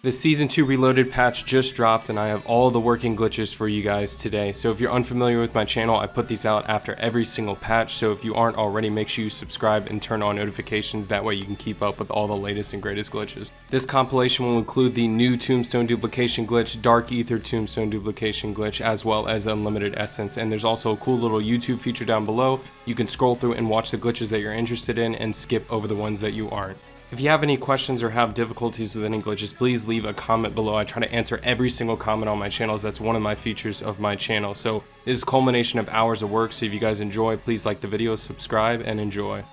The Season 2 Reloaded patch just dropped and I have all the working glitches for you guys today. So if you're unfamiliar with my channel, I put these out after every single patch. So if you aren't already, make sure you subscribe and turn on notifications. That way you can keep up with all the latest and greatest glitches. This compilation will include the new Tombstone duplication glitch, Dark Ether Tombstone duplication glitch, as well as unlimited essence. And there's also a cool little YouTube feature down below. You can scroll through and watch the glitches that you're interested in and skip over the ones that you aren't. If you have any questions or have difficulties with any glitches, please leave a comment below. I try to answer every single comment on my channels. That's one of my features of my channel. So this is a culmination of hours of work. So if you guys enjoy, please like the video, subscribe, and enjoy.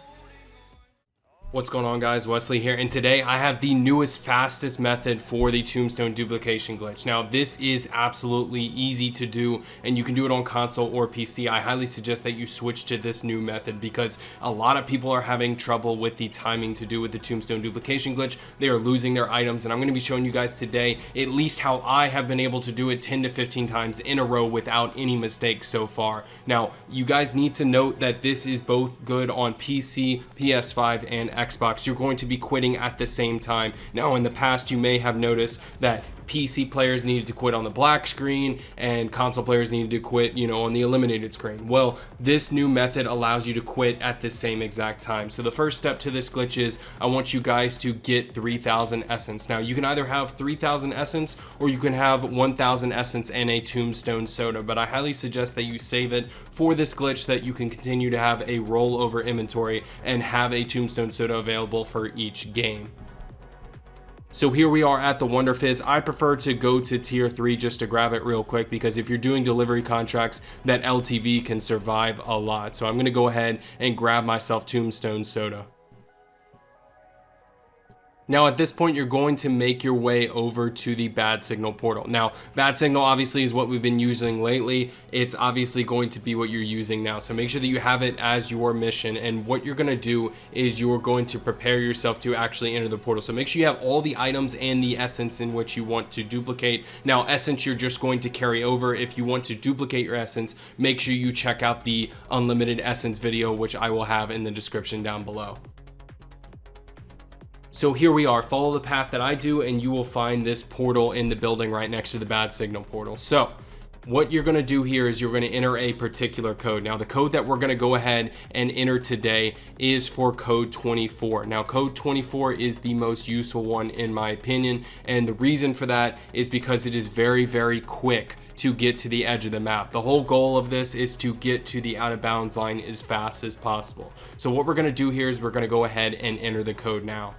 What's going on, guys? Wesley here, and today I have the newest, fastest method for the Tombstone duplication glitch. Now, this is absolutely easy to do, and you can do it on console or PC. I highly suggest that you switch to this new method because a lot of people are having trouble with the timing to do with the Tombstone duplication glitch. They are losing their items, and I'm going to be showing you guys today at least how I have been able to do it 10 to 15 times in a row without any mistakes so far. Now, you guys need to note that this is both good on PC, PS5, and Xbox. You're going to be quitting at the same time. Now, in the past, you may have noticed that PC players needed to quit on the black screen and console players needed to quit, on the eliminated screen. Well, this new method allows you to quit at the same exact time. So the first step to this glitch is I want you guys to get 3,000 essence. Now, you can either have 3,000 essence or you can have 1,000 essence and a Tombstone soda, but I highly suggest that you save it for this glitch so that you can continue to have a rollover inventory and have a Tombstone soda available for each game. So here we are at the Wonder Fizz. I prefer to go to tier 3 just to grab it real quick because if you're doing delivery contracts, that LTV can survive a lot. So I'm going to go ahead and grab myself Tombstone soda. Now at this point, you're going to make your way over to the bad signal portal. Now, bad signal obviously is what we've been using lately. It's obviously going to be what you're using now. So make sure that you have it as your mission. And what you're going to do is you're going to prepare yourself to actually enter the portal. So make sure you have all the items and the essence in which you want to duplicate. Now, essence you're just going to carry over. If you want to duplicate your essence, make sure you check out the unlimited essence video, which I will have in the description down below. So here we are, follow the path that I do and you will find this portal in the building right next to the bad signal portal. So what you're going to do here is you're going to enter a particular code. Now the code that we're going to go ahead and enter today is for code 24. Now code 24 is the most useful one in my opinion, and the reason for that is because it is very, very quick to get to the edge of the map. The whole goal of this is to get to the out of bounds line as fast as possible. So what we're going to do here is we're going to go ahead and enter the code now.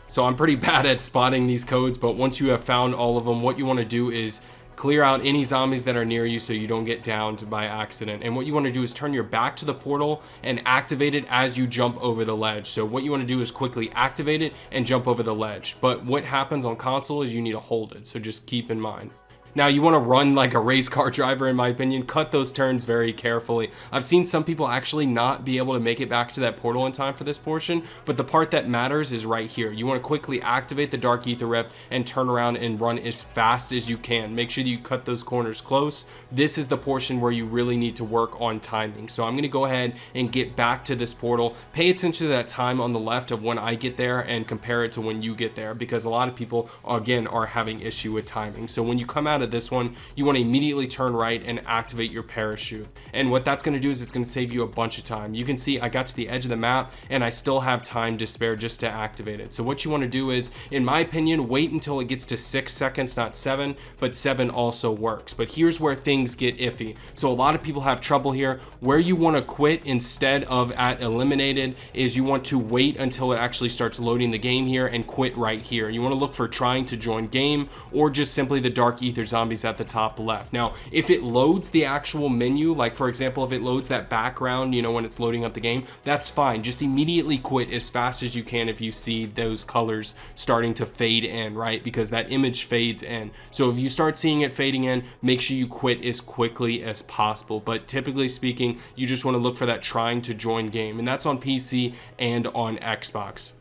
So I'm pretty bad at spotting these codes, but once you have found all of them, what you want to do is clear out any zombies that are near you so you don't get downed by accident. And what you want to do is turn your back to the portal and activate it as you jump over the ledge. So what you want to do is quickly activate it and jump over the ledge. But what happens on console is you need to hold it. So just keep in mind. Now you want to run like a race car driver in my opinion, cut those turns very carefully. I've seen some people actually not be able to make it back to that portal in time for this portion, but the part that matters is right here. You want to quickly activate the Dark Ether Rift and turn around and run as fast as you can. Make sure that you cut those corners close. This is the portion where you really need to work on timing. So I'm going to go ahead and get back to this portal. Pay attention to that time on the left of when I get there and compare it to when you get there because a lot of people again are having issue with timing. So when you come out of this one, you want to immediately turn right and activate your parachute. And what that's going to do is it's going to save you a bunch of time. You can see I got to the edge of the map and I still have time to spare just to activate it. So what you want to do is, in my opinion, wait until it gets to 6 seconds, not 7, but 7 also works. But here's where things get iffy. So a lot of people have trouble here. Where you want to quit instead of at eliminated is you want to wait until it actually starts loading the game here and quit right here. You want to look for trying to join game or just simply the Dark Ether zombies at the top left. Now, if it loads the actual menu, like for example, if it loads that background, when it's loading up the game, that's fine. Just immediately quit as fast as you can if you see those colors starting to fade in, right? Because that image fades in. So if you start seeing it fading in, make sure you quit as quickly as possible. But typically speaking, you just want to look for that trying to join game, and that's on PC and on Xbox.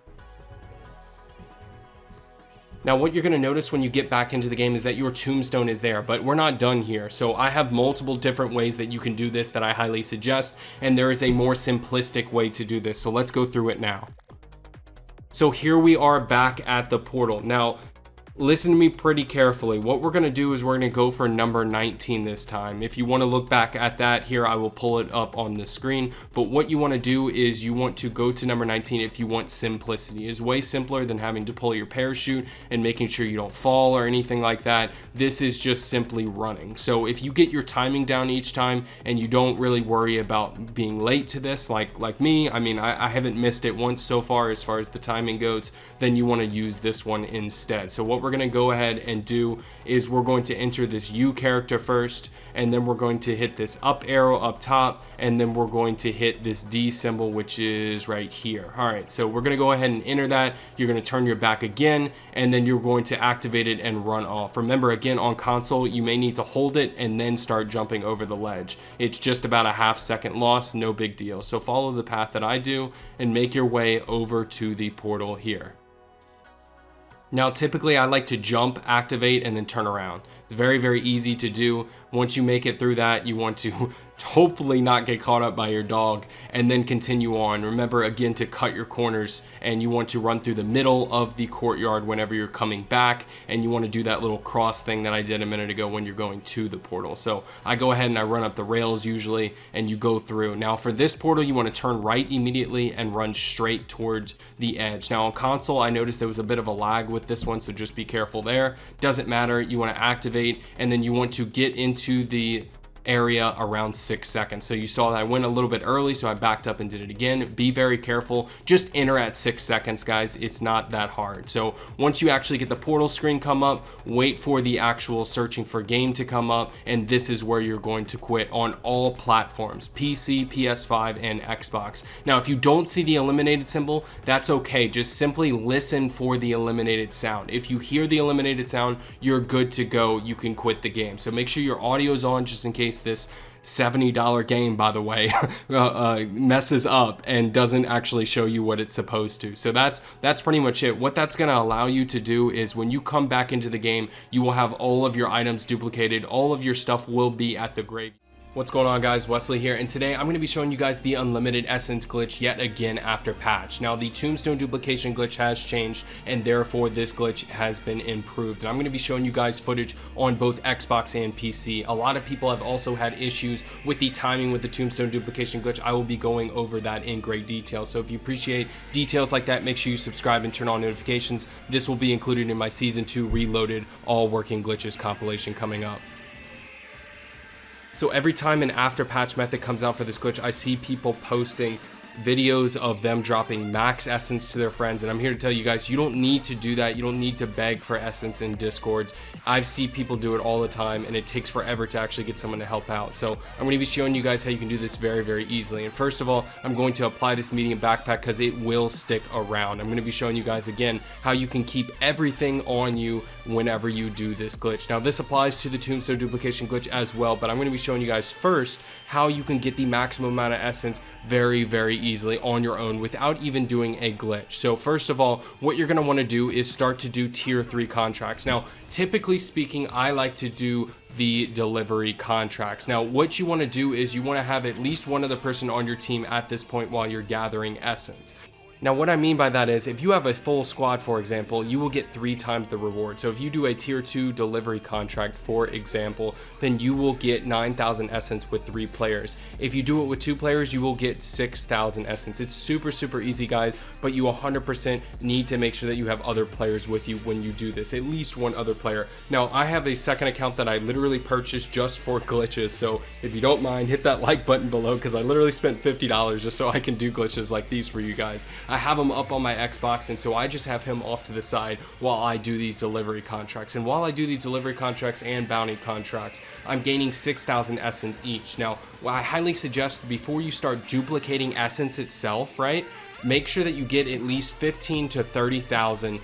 Now what you're going to notice when you get back into the game is that your Tombstone is there, but we're not done here. So I have multiple different ways that you can do this that I highly suggest, and there is a more simplistic way to do this. So let's go through it now. So here we are back at the portal. Now, listen to me pretty carefully. What we're going to do is we're going to go for number 19 this time. If you want to look back at that here, I will pull it up on the screen. But what you want to do is you want to go to number 19 if you want simplicity. It's way simpler than having to pull your parachute and making sure you don't fall or anything like that. This is just simply running. So if you get your timing down each time and you don't really worry about being late to this, like me, I mean, I haven't missed it once so far as the timing goes, then you want to use this one instead. So what we're going to go ahead and do is we're going to enter this U character first, and then we're going to hit this up arrow up top, and then we're going to hit this D symbol, which is right here. All right, so we're going to go ahead and enter that. You're going to turn your back again, and then you're going to activate it and run off. Remember, again, on console, you may need to hold it and then start jumping over the ledge. It's just about a half-second loss, no big deal. So follow the path that I do and make your way over to the portal here. Now, typically I like to jump, activate, and then turn around. It's very, very easy to do. Once you make it through that, you want to hopefully not get caught up by your dog and then continue on. Remember, again, to cut your corners, and you want to run through the middle of the courtyard whenever you're coming back, and you want to do that little cross thing that I did a minute ago when you're going to the portal. So I go ahead and I run up the rails usually, and you go through. Now for this portal, you want to turn right immediately and run straight towards the edge. Now on console, I noticed there was a bit of a lag with this one, so just be careful there. Doesn't matter. You want to activate, and then you want to get into the area around 6 seconds. So you saw that I went a little bit early, so I backed up and did it again. Be very careful. Just enter at 6 seconds, guys. It's not that hard. So once you actually get the portal screen come up, wait for the actual searching for game to come up, and this is where you're going to quit on all platforms: PC, PS5, and Xbox. Now, if you don't see the eliminated symbol, that's okay. Just simply listen for the eliminated sound. If you hear the eliminated sound, you're good to go. You can quit the game. So make sure your audio's on, just in case this $70 game, by the way, messes up and doesn't actually show you what it's supposed to. So that's pretty much it. What that's going to allow you to do is when you come back into the game, you will have all of your items duplicated. All of your stuff will be at the grave. What's going on, guys? Wesley here, and today I'm going to be showing you guys the unlimited essence glitch yet again after patch. Now, the Tombstone duplication glitch has changed, and therefore this glitch has been improved, and I'm going to be showing you guys footage on both Xbox and PC. A lot of people have also had issues with the timing with the Tombstone duplication glitch. I will be going over that in great detail, so if you appreciate details like that, make sure you subscribe and turn on notifications. This will be included in my Season 2 Reloaded All Working Glitches compilation coming up. So every time an after patch method comes out for this glitch, I see people posting videos of them dropping max essence to their friends, and I'm here to tell you guys, you don't need to do that. You don't need to beg for essence in discords. I've seen people do it all the time, and it takes forever to actually get someone to help out. So I'm going to be showing you guys how you can do this very, very easily. And first of all, I'm going to apply this medium backpack because it will stick around. I'm going to be showing you guys again how you can keep everything on you whenever you do this glitch. Now, this applies to the Tombstone duplication glitch as well, but I'm going to be showing you guys first how you can get the maximum amount of essence very, very easily on your own without even doing a glitch. So first of all, what you're going to want to do is start to do tier 3 contracts. Now, typically speaking, I like to do the delivery contracts. Now, what you want to do is you want to have at least one other person on your team at this point while you're gathering essence. Now, what I mean by that is if you have a full squad, for example, you will get 3 times the reward. So if you do a tier 2 delivery contract, for example, then you will get 9,000 essence with 3 players. If you do it with 2 players, you will get 6,000 essence. It's super, super easy, guys, but you 100% need to make sure that you have other players with you when you do this, at least one other player. Now, I have a second account that I literally purchased just for glitches. So if you don't mind, hit that like button below because I literally spent $50 just so I can do glitches like these for you guys. I have him up on my Xbox, and so I just have him off to the side while I do these delivery contracts. And while I do these delivery contracts and bounty contracts, I'm gaining 6,000 essence each. Now, what I highly suggest before you start duplicating essence itself, right, make sure that you get at least 15 to 30,000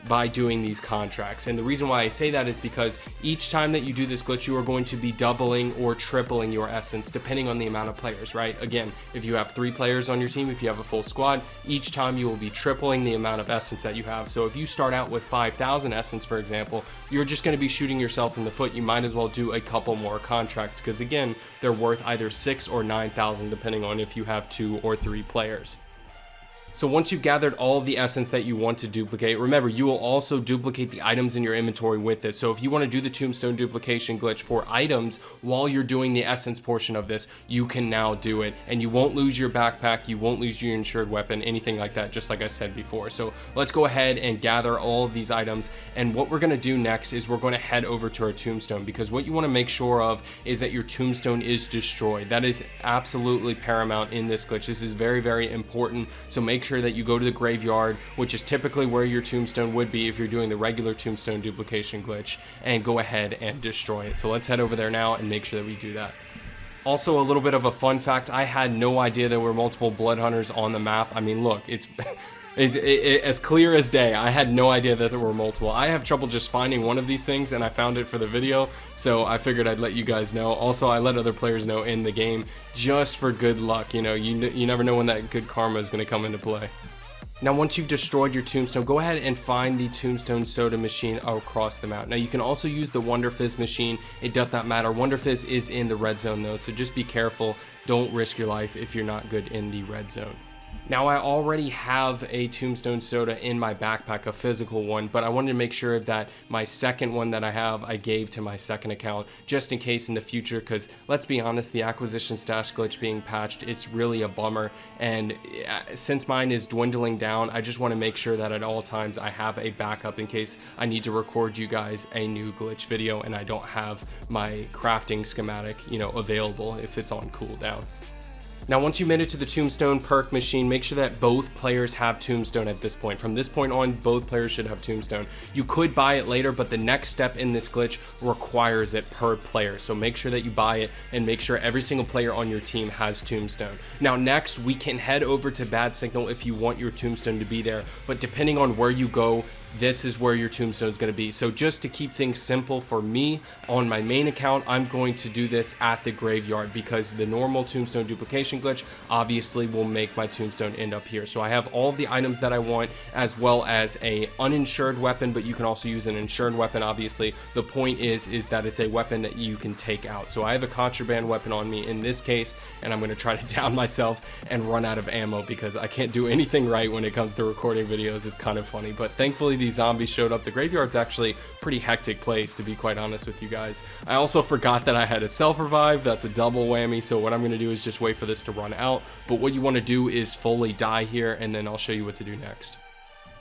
by doing these contracts. And the reason why I say that is because each time that you do this glitch, you are going to be doubling or tripling your essence depending on the amount of players, right? Again, if you have 3 players on your team, if you have a full squad, each time you will be tripling the amount of essence that you have. So if you start out with 5,000 essence, for example, you're just going to be shooting yourself in the foot. You might as well do a couple more contracts because, again, they're worth either 6 or 9,000 depending on if you have 2 or 3 players. So once you've gathered all of the essence that you want to duplicate, remember, you will also duplicate the items in your inventory with this. So if you want to do the Tombstone duplication glitch for items while you're doing the essence portion of this, you can now do it. And you won't lose your backpack, you won't lose your insured weapon, anything like that, just like I said before. So let's go ahead and gather all of these items. And what we're going to do next is we're going to head over to our Tombstone, because what you want to make sure of is that your Tombstone is destroyed. That is absolutely paramount in this glitch. This is very, very important. So make sure that you go to the graveyard, which is typically where your Tombstone would be if you're doing the regular Tombstone duplication glitch, and go ahead and destroy it. So let's head over there now and make sure that we do that. Also, a little bit of a fun fact, I had no idea there were multiple blood hunters on the map. I mean, look, it's as clear as day. I had no idea that there were multiple. I have trouble just finding one of these things, and I found it for the video, so I figured I'd let you guys know. Also, I let other players know in the game just for good luck. You know, you never know when that good karma is going to come into play. Now, once you've destroyed your Tombstone, go ahead and find the Tombstone soda machine across the map. Now, you can also use the Wonder Fizz machine. It does not matter. Wonder Fizz is in the red zone though, so just be careful. Don't risk your life if you're not good in the red zone. Now, I already have a Tombstone soda in my backpack, a physical one, but I wanted to make sure that my second one that I have, I gave to my second account, just in case in the future, because let's be honest, the acquisition stash glitch being patched, it's really a bummer, and since mine is dwindling down, I just want to make sure that at all times I have a backup in case I need to record you guys a new glitch video and I don't have my crafting schematic, you know, available if it's on cooldown. Now, once you made it to the Tombstone perk machine, make sure that both players have Tombstone at this point. From this point on, both players should have Tombstone. You could buy it later, but the next step in this glitch requires it per player. So make sure that you buy it and make sure every single player on your team has Tombstone. Now, next, we can head over to Bad Signal if you want your Tombstone to be there, but depending on where you go, this is where your Tombstone is going to be. So just to keep things simple for me, on my main account, I'm going to do this at the graveyard, because the normal Tombstone duplication glitch obviously will make my Tombstone end up here. So I have all of the items that I want, as well as a uninsured weapon, but you can also use an insured weapon. Obviously, the point is that it's a weapon that you can take out. So I have a contraband weapon on me in this case, and I'm going to try to down myself and run out of ammo, because I can't do anything right when it comes to recording videos. It's kind of funny, but thankfully these zombies showed up. The graveyard's actually a pretty hectic place, to be quite honest with you guys. I also forgot that I had a self-revive. That's a double whammy, so what I'm going to do is just wait for this to run out. But what you want to do is fully die here, and then I'll show you what to do next.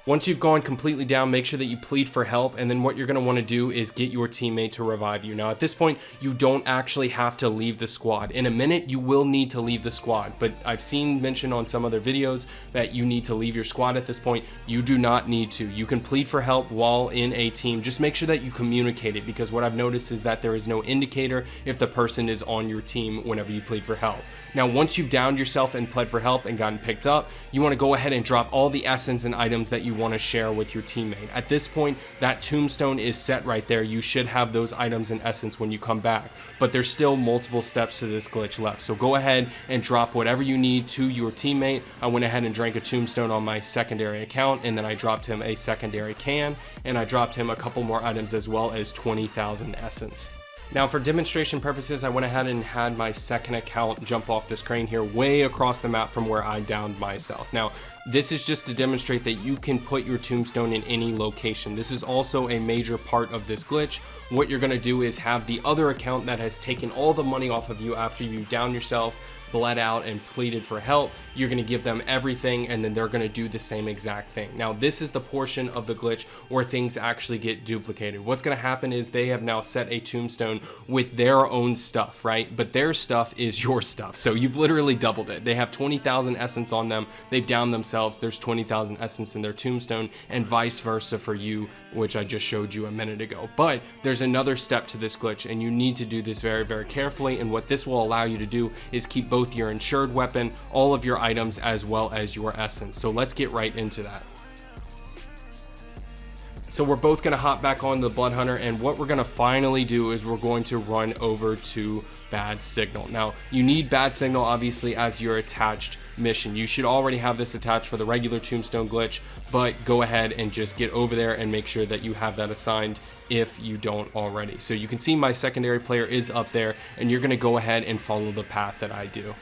Once you've gone completely down, make sure that you plead for help, and then what you're going to want to do is get your teammate to revive you. Now, at this point, you don't actually have to leave the squad. In a minute, you will need to leave the squad, but I've seen mentioned on some other videos that you need to leave your squad at this point. You do not need to. You can plead for help while in a team. Just make sure that you communicate it, because what I've noticed is that there is no indicator if the person is on your team whenever you plead for help. Now, once you've downed yourself and pled for help and gotten picked up, you want to go ahead and drop all the essence and items that you want to share with your teammate. At this point, that Tombstone is set right there. You should have those items and essence when you come back, but there's still multiple steps to this glitch left. So go ahead and drop whatever you need to your teammate. I went ahead and drank a Tombstone on my secondary account, and then I dropped him a secondary can, and I dropped him a couple more items as well as 20,000 essence. Now, for demonstration purposes, I went ahead and had my second account jump off this crane here way across the map from where I downed myself. Now, this is just to demonstrate that you can put your Tombstone in any location. This is also a major part of this glitch. What you're going to do is have the other account that has taken all the money off of you after you down yourself, bled out, and pleaded for help. You're going to give them everything, and then they're going to do the same exact thing. Now, this is the portion of the glitch where things actually get duplicated. What's going to happen is they have now set a Tombstone with their own stuff, right? But their stuff is your stuff, so you've literally doubled it. They have 20,000 essence on them. They've downed themselves. There's 20,000 essence in their Tombstone, and vice versa for you, which I just showed you a minute ago. But there's another step to this glitch, and you need to do this very, very carefully. And what this will allow you to do is keep both your insured weapon, all of your items, as well as your essence. So let's get right into that. So we're both going to hop back on the Blood Hunter, and what we're going to finally do is we're going to run over to Bad Signal. Now, you need Bad Signal obviously as your attached mission. You should already have this attached for the regular Tombstone glitch, but go ahead and just get over there and make sure that you have that assigned if you don't already. So you can see my secondary player is up there, and you're going to go ahead and follow the path that I do.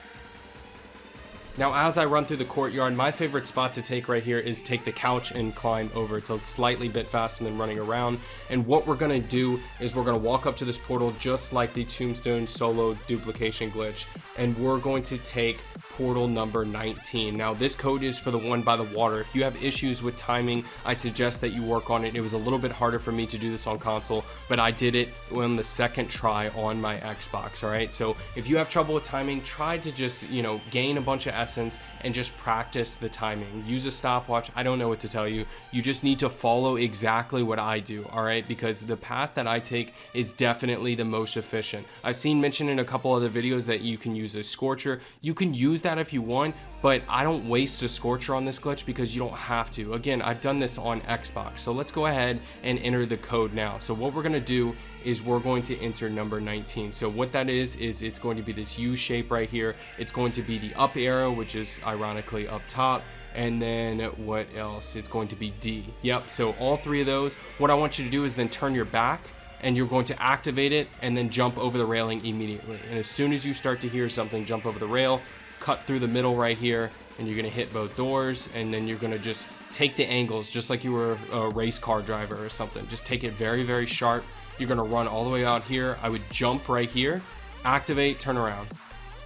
Now, as I run through the courtyard, my favorite spot to take right here is take the couch and climb over. It's a slightly bit faster than running around. And what we're gonna do is we're gonna walk up to this portal just like the Tombstone solo duplication glitch. And we're going to take portal number 19. Now, this code is for the one by the water. If you have issues with timing, I suggest that you work on it. It was a little bit harder for me to do this on console, but I did it on the second try on my Xbox, all right? So if you have trouble with timing, try to just, you know, gain a bunch of essence and just practice the timing. Use a stopwatch. I don't know what to tell you. You just need to follow exactly what I do, all right? Because the path that I take is definitely the most efficient. I've seen mentioned in a couple other videos that you can use a scorcher. You can use that if you want, but I don't waste a scorcher on this glitch because you don't have to. Again, I've done this on Xbox. So let's go ahead and enter the code now. So what we're gonna do is we're going to enter number 19. So what that is it's going to be this U shape right here. It's going to be the up arrow, which is ironically up top. And then what else? It's going to be D. Yep, so all three of those. What I want you to do is then turn your back and you're going to activate it and then jump over the railing immediately. And as soon as you start to hear something, jump over the rail, cut through the middle right here, and you're gonna hit both doors, and then you're gonna just take the angles just like you were a race car driver or something. Just take it very, very sharp. You're gonna run all the way out here. I would jump right here, activate, turn around.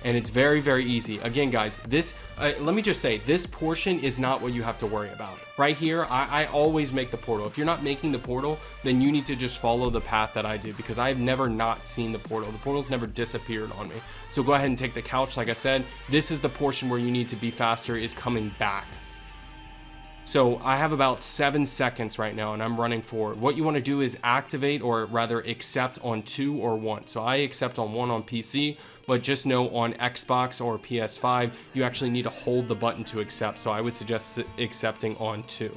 And it's very, very easy. Again, guys, this, let me just say, this portion is not what you have to worry about. Right here, I always make the portal. If you're not making the portal, then you need to just follow the path that I do, because I have never not seen the portal. The portal's never disappeared on me. So go ahead and take the couch. Like I said, this is the portion where you need to be faster, is coming back. So I have about 7 seconds right now and I'm running forward. What you want to do is activate, or rather accept, on 2 or 1. So I accept on 1 on PC, but just know on Xbox or PS5, you actually need to hold the button to accept. So I would suggest accepting on 2.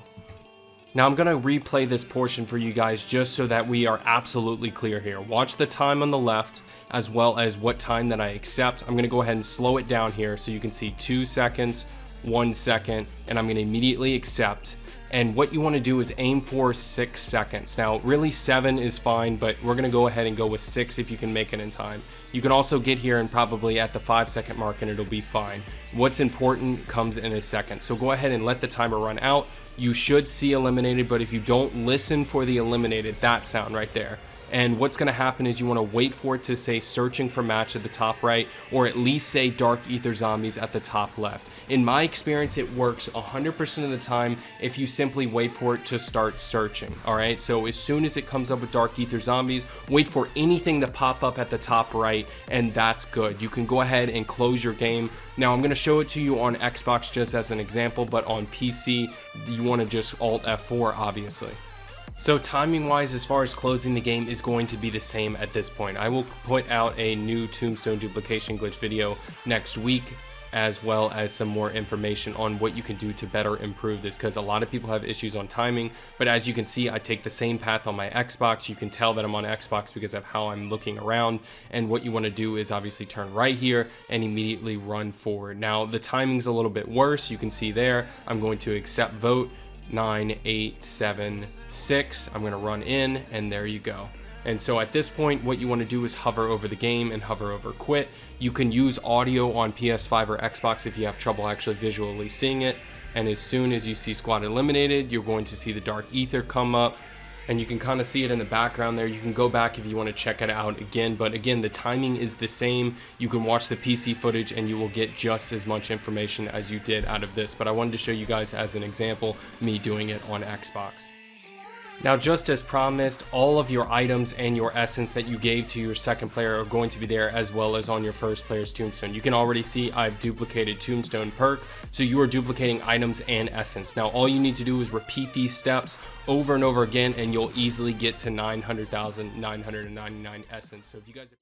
Now I'm gonna replay this portion for you guys just so that we are absolutely clear here. Watch the time on the left as well as what time that I accept. I'm gonna go ahead and slow it down here so you can see 2 seconds, 1 second, and I'm gonna immediately accept. And what you wanna do is aim for 6 seconds. Now, really 7 is fine, but we're gonna go ahead and go with 6 if you can make it in time. You can also get here and probably at the 5-second mark and it'll be fine. What's important comes in a second. So go ahead and let the timer run out. You should see eliminated, but if you don't listen for the eliminated, that sound right there. And what's going to happen is you want to wait for it to say searching for match at the top right, or at least say dark ether zombies at the top left. In my experience, it works 100% of the time if you simply wait for it to start searching. All right, so as soon as it comes up with dark ether zombies, wait for anything to pop up at the top right, and that's good. You can go ahead and close your game. Now I'm going to show it to you on Xbox just as an example, but on PC you want to just Alt F4 obviously. So timing wise, as far as closing the game, is going to be the same at this point. I will put out a new Tombstone duplication glitch video next week, as well as some more information on what you can do to better improve this, because a lot of people have issues on timing. But as you can see, I take the same path on my Xbox. You can tell that I'm on Xbox because of how I'm looking around. And what you want to do is obviously turn right here and immediately run forward. Now the timing's a little bit worse. You can see there, I'm going to accept vote 9, 8, 7, 6. I'm going to run in, and there you go. And so at this point, what you want to do is hover over the game and hover over quit. You can use audio on PS5 or Xbox if you have trouble actually visually seeing it. And as soon as you see squad eliminated, you're going to see the dark ether come up. And you can kind of see it in the background there. You can go back if you want to check it out again. But again, the timing is the same. You can watch the PC footage and you will get just as much information as you did out of this. But I wanted to show you guys as an example, me doing it on Xbox. Now, just as promised, all of your items and your essence that you gave to your second player are going to be there, as well as on your first player's Tombstone. You can already see I've duplicated Tombstone perk, so you are duplicating items and essence. Now, all you need to do is repeat these steps over and over again, and you'll easily get to 900,999 essence. So if you guys...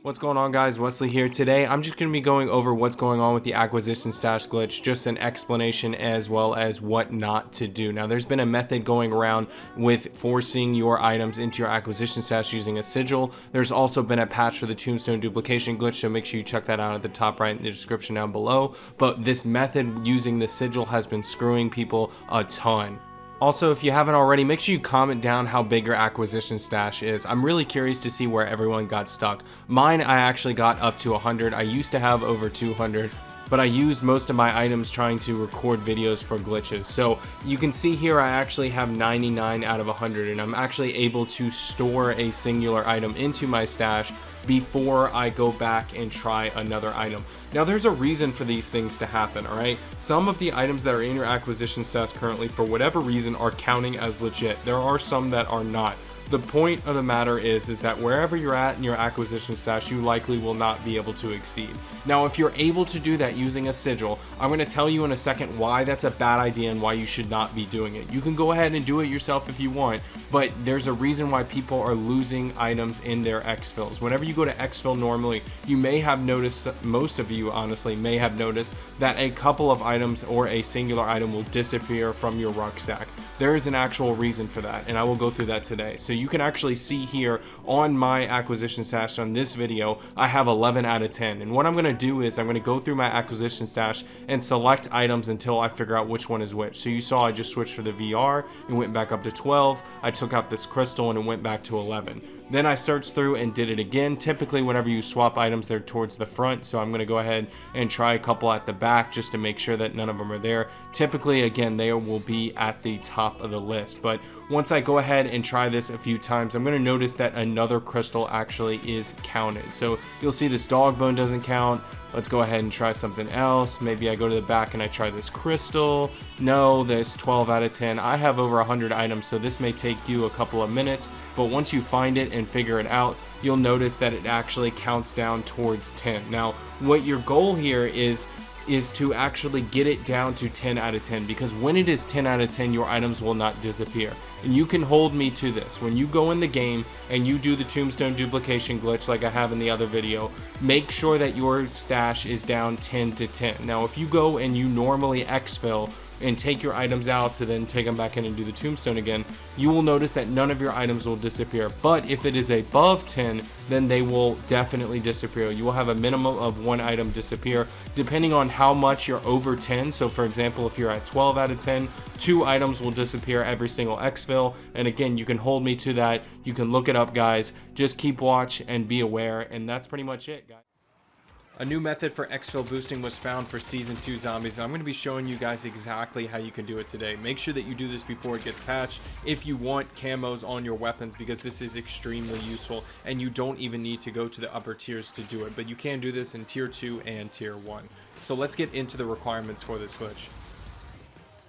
What's going on, guys? Wesley here. Today I'm just going to be going over what's going on with the acquisition stash glitch, just an explanation as well as what not to do. Now, there's been a method going around with forcing your items into your acquisition stash using a sigil. There's also been a patch for the Tombstone duplication glitch, so make sure you check that out at the top right in the description down below. But this method using the sigil has been screwing people a ton. Also, if you haven't already, make sure you comment down how big your acquisition stash is. I'm really curious to see where everyone got stuck. Mine, I actually got up to 100. I used to have over 200. but I use most of my items trying to record videos for glitches. So you can see here I actually have 99 out of 100, and I'm actually able to store a singular item into my stash before I go back and try another item. Now there's a reason for these things to happen, alright? Some of the items that are in your acquisition stash currently, for whatever reason, are counting as legit. There are some that are not. The point of the matter is that wherever you're at in your acquisition stash, you likely will not be able to exceed. Now, if you're able to do that using a sigil, I'm going to tell you in a second why that's a bad idea and why you should not be doing it. You can go ahead and do it yourself if you want, but there's a reason why people are losing items in their exfils. Whenever you go to exfil normally, you may have noticed, most of you honestly may have noticed, that a couple of items or a singular item will disappear from your rucksack. There is an actual reason for that, and I will go through that today. So you can actually see here on my acquisition stash on this video, I have 11 out of 10. And what I'm going to do is I'm going to go through my acquisition stash and select items until I figure out which one is which. So you saw I just switched for the VR and went back up to 12. I took out this crystal and it went back to 11. Then I searched through and did it again. Typically, whenever you swap items, they're towards the front. So I'm going to go ahead and try a couple at the back just to make sure that none of them are there. Typically, again, they will be at the top of the list. But once I go ahead and try this a few times, I'm going to notice that another crystal actually is counted. So you'll see this dog bone doesn't count. Let's go ahead and try something else. Maybe I go to the back and I try this crystal. No, this 12 out of 10. I have over 100 items, so this may take you a couple of minutes. But once you find it and figure it out, you'll notice that it actually counts down towards 10. Now, what your goal here is to actually get it down to 10 out of 10, because when it is 10 out of 10, your items will not disappear. And you can hold me to this. When you go in the game and you do the Tombstone duplication glitch like I have in the other video, make sure that your stash is down 10 to 10. Now, if you go and you normally exfil and take your items out to then take them back in and do the Tombstone again, you will notice that none of your items will disappear. But if it is above 10, then they will definitely disappear. You will have a minimum of one item disappear depending on how much you're over 10. So for example, if you're at 12 out of 10, 2 items will disappear every single exfil. And again, you can hold me to that. You can look it up, guys. Just keep watch and be aware. And that's pretty much it, guys. A new method for exfil boosting was found for Season 2 zombies, and I'm going to be showing you guys exactly how you can do it today. Make sure that you do this before it gets patched if you want camos on your weapons, because this is extremely useful, and you don't even need to go to the upper tiers to do it, but you can do this in Tier 2 and Tier 1. So let's get into the requirements for this glitch.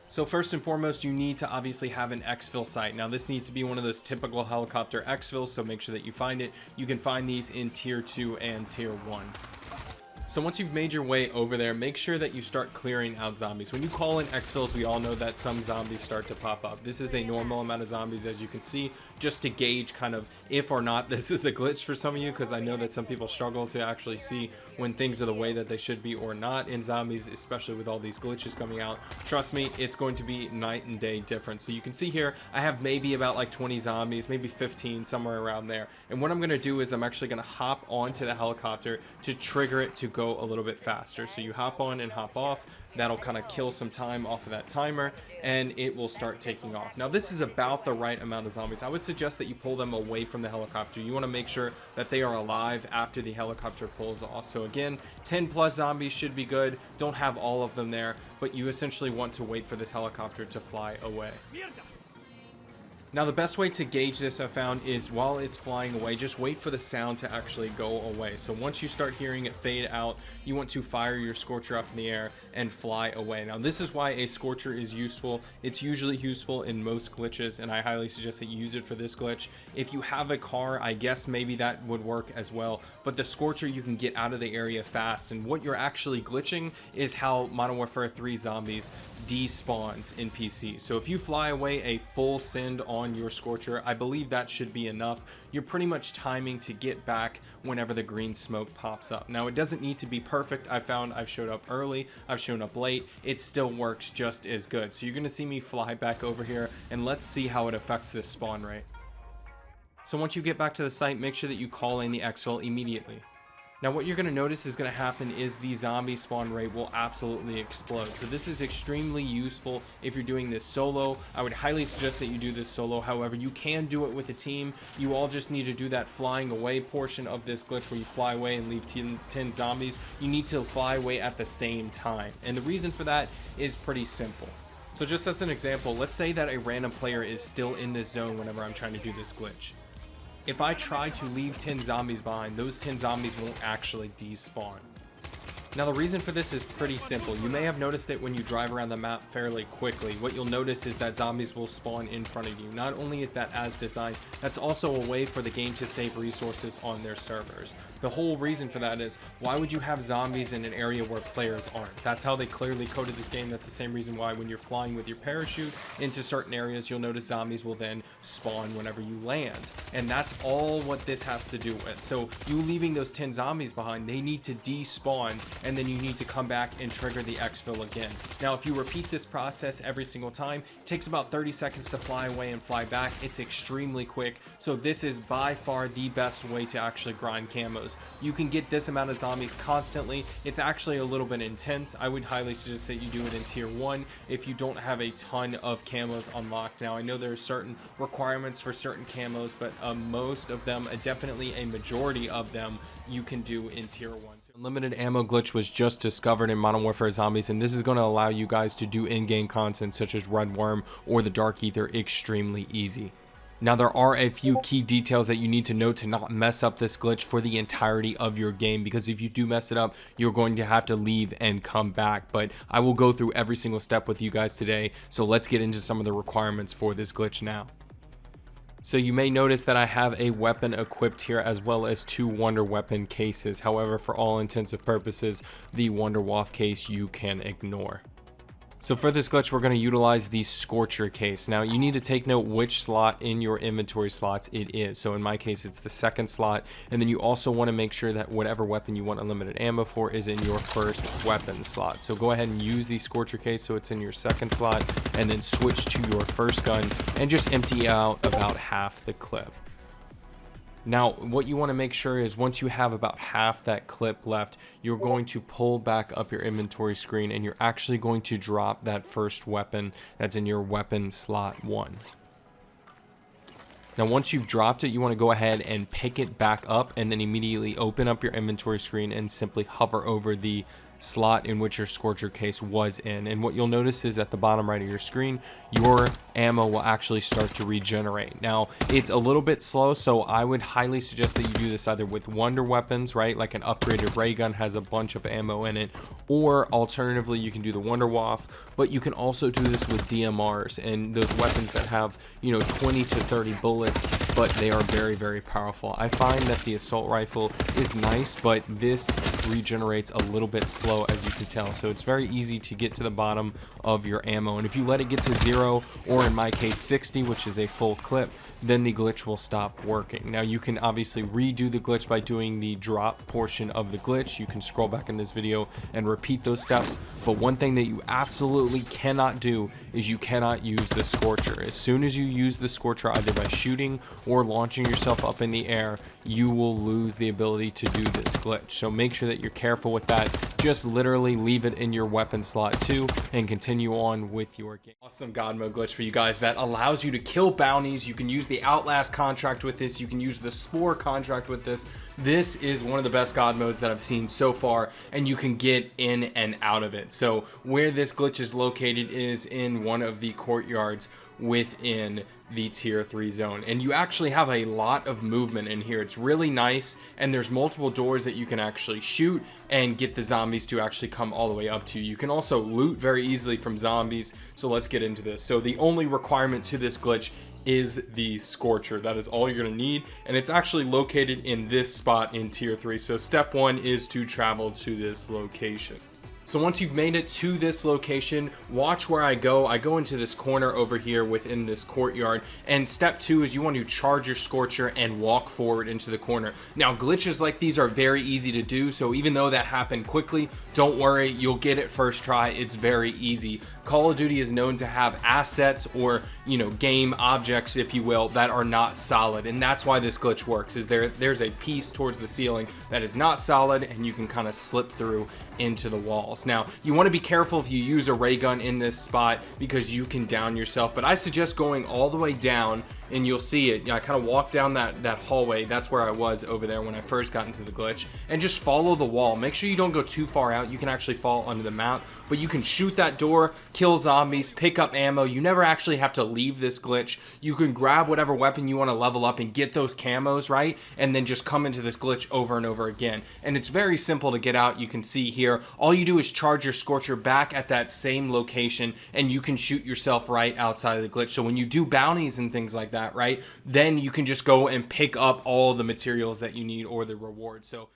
So first and foremost, you need to obviously have an exfil site. Now this needs to be one of those typical helicopter exfils, so make sure that you find it. You can find these in Tier 2 and Tier 1. So once you've made your way over there, make sure that you start clearing out zombies. When you call in exfils, we all know that some zombies start to pop up. This is a normal amount of zombies, as you can see, just to gauge kind of if or not this is a glitch for some of you, because I know that some people struggle to actually see when things are the way that they should be or not in zombies, especially with all these glitches coming out. Trust me, it's going to be night and day different. So you can see here, I have maybe about like 20 zombies, maybe 15, somewhere around there. And what I'm going to do is I'm actually going to hop onto the helicopter to trigger it to go a little bit faster. So you hop on and hop off. That'll kind of kill some time off of that timer, and it will start taking off. Now this is about the right amount of zombies. I would suggest that you pull them away from the helicopter. You want to make sure that they are alive after the helicopter pulls off. So again, 10 plus zombies should be good. Don't have all of them there, but you essentially want to wait for this helicopter to fly away. Now the best way to gauge this, I found, is while it's flying away, just wait for the sound to actually go away. So once you start hearing it fade out, you want to fire your Scorcher up in the air and fly away. Now this is why a Scorcher is useful. It's usually useful in most glitches, and I highly suggest that you use it for this glitch. If you have a car, I guess maybe that would work as well, but the Scorcher, you can get out of the area fast, and what you're actually glitching is how Modern Warfare 3 zombies despawns in PC. So if you fly away a full send on your Scorcher, I believe that should be enough. You're pretty much timing to get back whenever the green smoke pops up. Now it doesn't need to be perfect. I found I've showed up early, I've shown up late, it still works just as good. So you're going to see me fly back over here, and let's see how it affects this spawn rate. So once you get back to the site, make sure that you call in the exfil immediately. Now what you're going to notice is going to happen is the zombie spawn rate will absolutely explode. So this is extremely useful if you're doing this solo. I would highly suggest that you do this solo. However, you can do it with a team. You all just need to do that flying away portion of this glitch where you fly away and leave 10 zombies. You need to fly away at the same time. And the reason for that is pretty simple. So just as an example, let's say that a random player is still in this zone whenever I'm trying to do this glitch. If I try to leave 10 zombies behind, those 10 zombies won't actually despawn. Now the reason for this is pretty simple. You may have noticed it when you drive around the map fairly quickly. What you'll notice is that zombies will spawn in front of you. Not only is that as designed, that's also a way for the game to save resources on their servers. The whole reason for that is, why would you have zombies in an area where players aren't? That's how they clearly coded this game. That's the same reason why when you're flying with your parachute into certain areas, you'll notice zombies will then spawn whenever you land. And that's all what this has to do with. So you leaving those 10 zombies behind, they need to despawn, and then you need to come back and trigger the exfil again. Now if you repeat this process every single time, it takes about 30 seconds to fly away and fly back. It's extremely quick. So this is by far the best way to actually grind camos. You can get this amount of zombies constantly. It's actually a little bit intense. I would highly suggest that you do it in tier 1 if you don't have a ton of camos unlocked. Now I know there are certain requirements for certain camos, but most of them, definitely a majority of them, you can do in tier 1. So unlimited ammo glitch was just discovered in Modern Warfare Zombies, and this is going to allow you guys to do in-game content such as Red Worm or the Dark Ether extremely easy. Now there are a few key details that you need to know to not mess up this glitch for the entirety of your game, because if you do mess it up, you're going to have to leave and come back. But I will go through every single step with you guys today, so let's get into some of the requirements for this glitch now. So you may notice that I have a weapon equipped here as well as 2 Wonder Weapon cases. However, for all intents and purposes, the Wonder Waff case you can ignore. So for this glitch, we're going to utilize the Scorcher case. Now you need to take note which slot in your inventory slots it is. So in my case, it's the 2nd slot. And then you also want to make sure that whatever weapon you want unlimited ammo for is in your 1st weapon slot. So go ahead and use the Scorcher case so it's in your 2nd slot, and then switch to your 1st gun and just empty out about half the clip. Now what you want to make sure is once you have about half that clip left, you're going to pull back up your inventory screen and you're actually going to drop that 1st weapon that's in your weapon slot 1. Now once you've dropped it, you want to go ahead and pick it back up and then immediately open up your inventory screen and simply hover over the slot in which your Scorcher case was in. And what you'll notice is at the bottom right of your screen, your ammo will actually start to regenerate. Now it's a little bit slow, so I would highly suggest that you do this either with Wonder Weapons, right? Like an upgraded ray gun has a bunch of ammo in it, or alternatively you can do the Wonder Waff, but you can also do this with DMRs and those weapons that have, you know, 20 to 30 bullets, but they are very, very powerful. I find that the assault rifle is nice, but this regenerates a little bit slow, as you can tell. So it's very easy to get to the bottom of your ammo, and if you let it get to 0, or in my case 60, which is a full clip, then the glitch will stop working. Now you can obviously redo the glitch by doing the drop portion of the glitch. You can scroll back in this video and repeat those steps, but one thing that you absolutely cannot do is you cannot use the Scorcher. As soon as you use the Scorcher, either by shooting or launching yourself up in the air, you will lose the ability to do this glitch. So make sure that you're careful with that. Just literally leave it in your weapon slot 2 and continue on with your game. Awesome God mode glitch for you guys that allows you to kill bounties. You can use the Outlast contract with this. You can use the Spore contract with this. This is one of the best God modes that I've seen so far, and you can get in and out of it. So where this glitch is located is in one of the courtyards within the tier 3 zone, and you actually have a lot of movement in here. It's really nice, and there's multiple doors that you can actually shoot and get the zombies to actually come all the way up to you. You can also loot very easily from zombies, so let's get into this. So the only requirement to this glitch is the Scorcher. That is all you're going to need, and it's actually located in this spot in tier 3. So step 1 is to travel to this location. So once you've made it to this location, watch where I go. I go into this corner over here within this courtyard, and step 2 is you want to charge your Scorcher and walk forward into the corner. Now glitches like these are very easy to do, so even though that happened quickly, don't worry, you'll get it first try. It's very easy. Call of Duty is known to have assets or, you know, game objects, if you will, that are not solid, and that's why this glitch works. Is there's a piece towards the ceiling that is not solid, and you can kind of slip through into the walls. Now, you want to be careful if you use a ray gun in this spot because you can down yourself, but I suggest going all the way down, and you'll see it. I kind of walk down that hallway. That's where I was over there when I first got into the glitch, and just follow the wall. Make sure you don't go too far out. You can actually fall under the mount, but you can shoot that door, kill zombies, pick up ammo. You never actually have to leave this glitch. You can grab whatever weapon you want to level up and get those camos, right? And then just come into this glitch over and over again. And it's very simple to get out. You can see here, all you do is charge your scorcher back at that same location, and you can shoot yourself right outside of the glitch. So when you do bounties and things like that, right, then you can just go and pick up all the materials that you need or the reward. So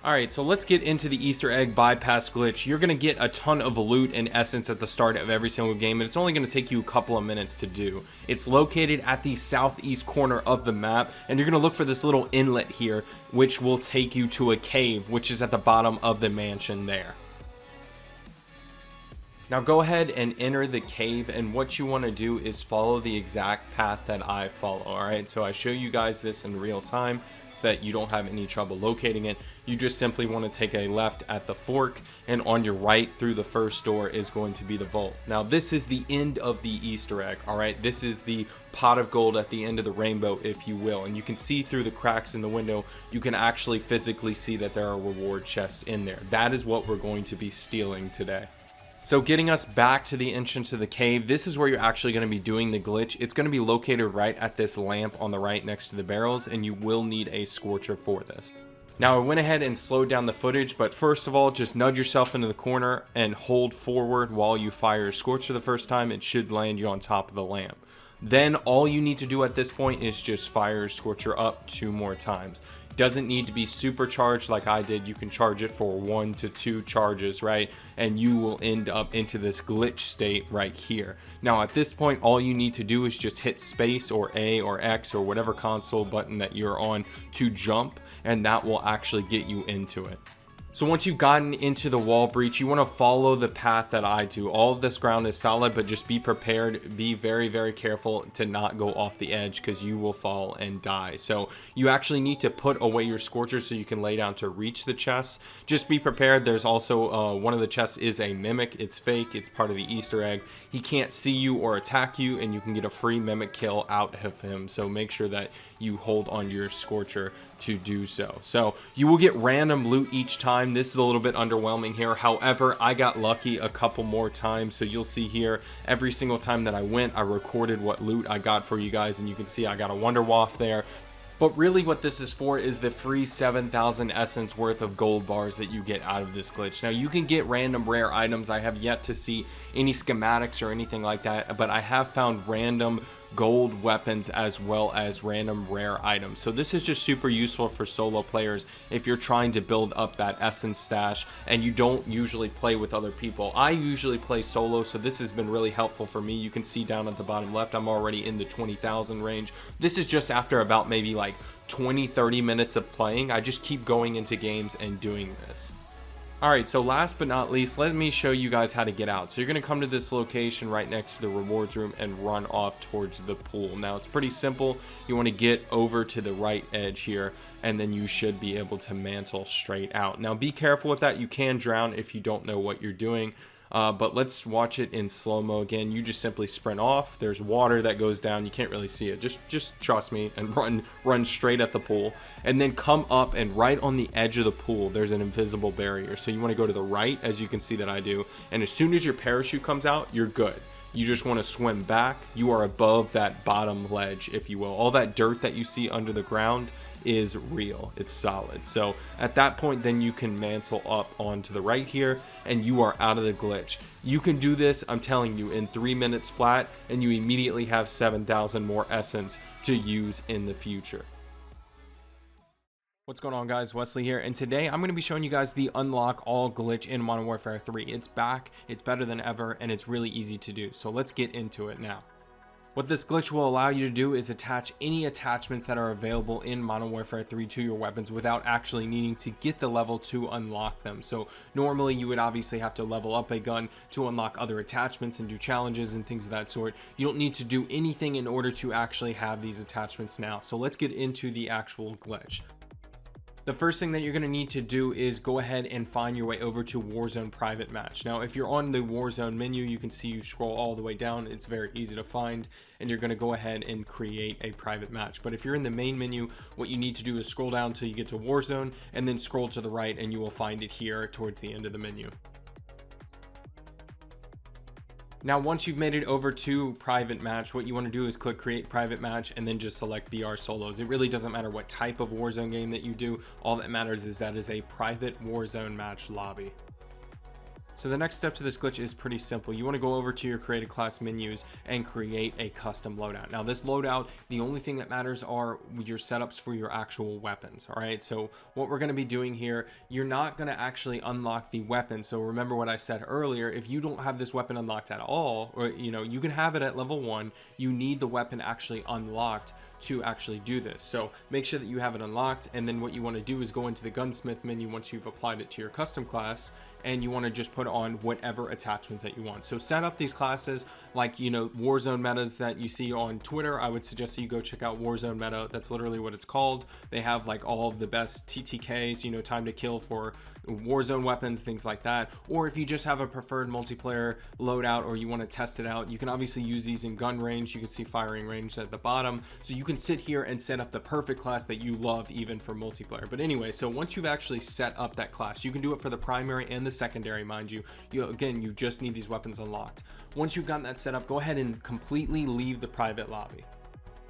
alright, so let's get into the Easter egg bypass glitch. You're going to get a ton of loot in essence at the start of every single game, and it's only going to take you a couple of minutes to do. It's located at the southeast corner of the map, and you're going to look for this little inlet here, which will take you to a cave, which is at the bottom of the mansion there. Now go ahead and enter the cave, and what you want to do is follow the exact path that I follow. Alright, so I show you guys this in real time so that you don't have any trouble locating it. You just simply want to take a left at the fork, and on your right through the first door is going to be the vault. Now this is the end of the Easter egg. Alright, this is the pot of gold at the end of the rainbow, if you will, and you can see through the cracks in the window. You can actually physically see that there are reward chests in there. That is what we're going to be stealing today. So getting us back to the entrance to the cave, this is where you're actually going to be doing the glitch. It's going to be located right at this lamp on the right next to the barrels, and you will need a scorcher for this. Now I went ahead and slowed down the footage, but first of all, just nudge yourself into the corner and hold forward while you fire your scorcher the first time. It should land you on top of the lamp. Then all you need to do at this point is just fire your scorcher up 2 more times. Doesn't need to be supercharged like I did. You can charge it for 1 to 2 charges, right? And you will end up into this glitch state right here. Now at this point, all you need to do is just hit space or A or X or whatever console button that you're on to jump, and that will actually get you into it. So once you've gotten into the wall breach, you want to follow the path that I do. All of this ground is solid, but just be prepared. Be very, very careful to not go off the edge because you will fall and die. So you actually need to put away your scorcher so you can lay down to reach the chest. Just be prepared. There's also one of the chests is a mimic. It's fake. It's part of the Easter egg. He can't see you or attack you, and you can get a free mimic kill out of him. So make sure that you hold on your scorcher to do so. So you will get random loot each time. This is a little bit underwhelming here. However, I got lucky a couple more times. So you'll see here, every single time that I went, I recorded what loot I got for you guys, and you can see I got a Wonder Waff there. But really what this is for is the free 7,000 essence worth of gold bars that you get out of this glitch. Now you can get random rare items. I have yet to see any schematics or anything like that, but I have found random gold weapons as well as random rare items. So this is just super useful for solo players if you're trying to build up that essence stash and you don't usually play with other people. I usually play solo, so this has been really helpful for me. You can see down at the bottom left, I'm already in the 20,000 range. This is just after about maybe like 20-30 minutes of playing. I just keep going into games and doing this. Alright, so last but not least, let me show you guys how to get out. So you're going to come to this location right next to the rewards room and run off towards the pool. Now it's pretty simple. You want to get over to the right edge here, and then you should be able to mantle straight out. Now be careful with that. You can drown if you don't know what you're doing. But let's watch it in slow-mo again. You just simply sprint off. There's water that goes down. You can't really see it. Just trust me and run straight at the pool, and then come up, and right on the edge of the pool there's an invisible barrier. So you want to go to the right, as you can see that I do, and as soon as your parachute comes out, you're good. You just want to swim back. You are above that bottom ledge, if you will. All that dirt that you see under the ground is real. It's solid. So at that point, then you can mantle up onto the right here, and you are out of the glitch. You can do this, I'm telling you, in 3 minutes flat, and you immediately have 7,000 more essence to use in the future. What's going on, guys? Wesley here, and today I'm going to be showing you guys the unlock all glitch in Modern Warfare 3. It's back, it's better than ever, and it's really easy to do. So let's get into it now. What this glitch will allow you to do is attach any attachments that are available in Modern Warfare 3 to your weapons without actually needing to get the level to unlock them. So normally you would obviously have to level up a gun to unlock other attachments and do challenges and things of that sort. You don't need to do anything in order to actually have these attachments now. So let's get into the actual glitch. The first thing that you're going to need to do is go ahead and find your way over to Warzone Private Match. Now, if you're on the Warzone menu, you can see you scroll all the way down. It's very easy to find, and you're going to go ahead and create a private match. But if you're in the main menu, what you need to do is scroll down until you get to Warzone, and then scroll to the right, and you will find it here towards the end of the menu. Now, once you've made it over to private match, what you want to do is click create private match and then just select BR solos. It really doesn't matter what type of Warzone game that you do. All that matters is that is a private Warzone match lobby. So the next step to this glitch is pretty simple. You want to go over to your created class menus and create a custom loadout. Now this loadout, the only thing that matters are your setups for your actual weapons. All right, so what we're going to be doing here, you're not going to actually unlock the weapon. So remember what I said earlier, if you don't have this weapon unlocked at all, or you can have it at level 1, you need the weapon actually unlocked to actually do this. So make sure that you have it unlocked, and then what you want to do is go into the gunsmith menu once you've applied it to your custom class, and you want to just put on whatever attachments that you want. So set up these classes like Warzone metas that you see on Twitter. I would suggest that you go check out Warzone meta. That's literally what it's called. They have like all of the best TTKs, time to kill for Warzone weapons, things like that. Or if you just have a preferred multiplayer loadout or you want to test it out, you can obviously use these in gun range. You can see firing range at the bottom, so you can sit here and set up the perfect class that you love even for multiplayer. But anyway, so once you've actually set up that class, you can do it for the primary and the secondary, mind you. Again, you just need these weapons unlocked. Once you've gotten that set up, go ahead and completely leave the private lobby.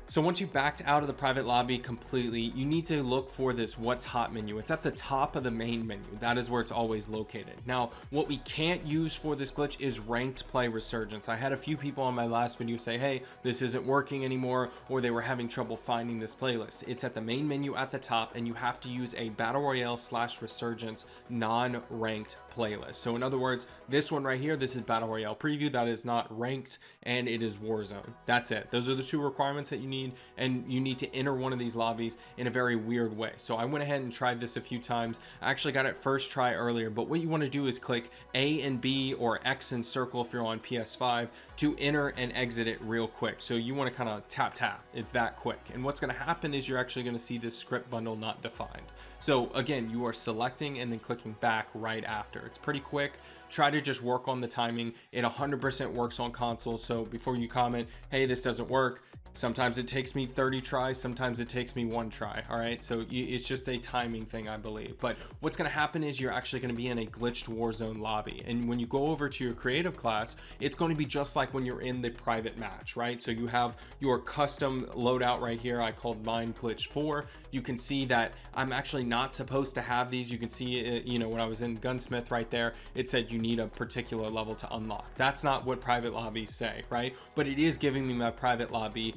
So once you backed out of the private lobby completely, you need to look for this what's hot menu. It's at the top of the main menu. That is where it's always located. Now, what we can't use for this glitch is ranked play resurgence. I had a few people on my last video say, hey, this isn't working anymore, or they were having trouble finding this playlist. It's at the main menu at the top, and you have to use a battle royale / resurgence non-ranked playlist. So in other words, this one right here, this is battle royale preview. That is not ranked, and it is Warzone. That's it. Those are the two requirements that you need, and you need to enter one of these lobbies in a very weird way. So I went ahead and tried this a few times. I actually got it first try earlier, but what you want to do is click A and B or X and circle if you're on PS5 to enter and exit it real quick. So you want to kind of tap. It's that quick. And what's going to happen is you're actually going to see this script bundle not defined. So again, you are selecting and then clicking back right after. It's pretty quick. Try to just work on the timing. It 100% works on console. So before you comment, hey, this doesn't work, sometimes it takes me 30 tries, sometimes it takes me 1 try. All right, so it's just a timing thing, I believe. But what's going to happen is you're actually going to be in a glitched Warzone lobby, and when you go over to your creative class, it's going to be just like when you're in the private match, right? So you have your custom loadout right here. I called mine glitch 4. You can see that I'm actually not supposed to have these. You can see it, when I was in gunsmith right there, it said you need a particular level to unlock. That's not what private lobbies say, right? But it is giving me my private lobby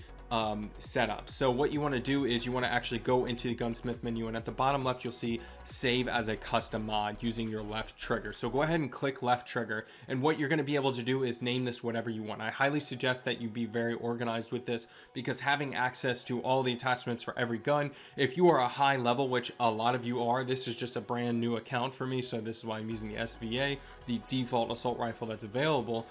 setup. So what you want to do is you want to actually go into the gunsmith menu, and at the bottom left you'll see save as a custom mod using your left trigger. So go ahead and click left trigger, and what you're going to be able to do is name this whatever you want. I highly suggest that you be very organized with this, because having access to all the attachments for every gun, if you are a high level, which a lot of you are, this is just a brand new account for me, so this is why I'm using the SVA, the default assault rifle that's available.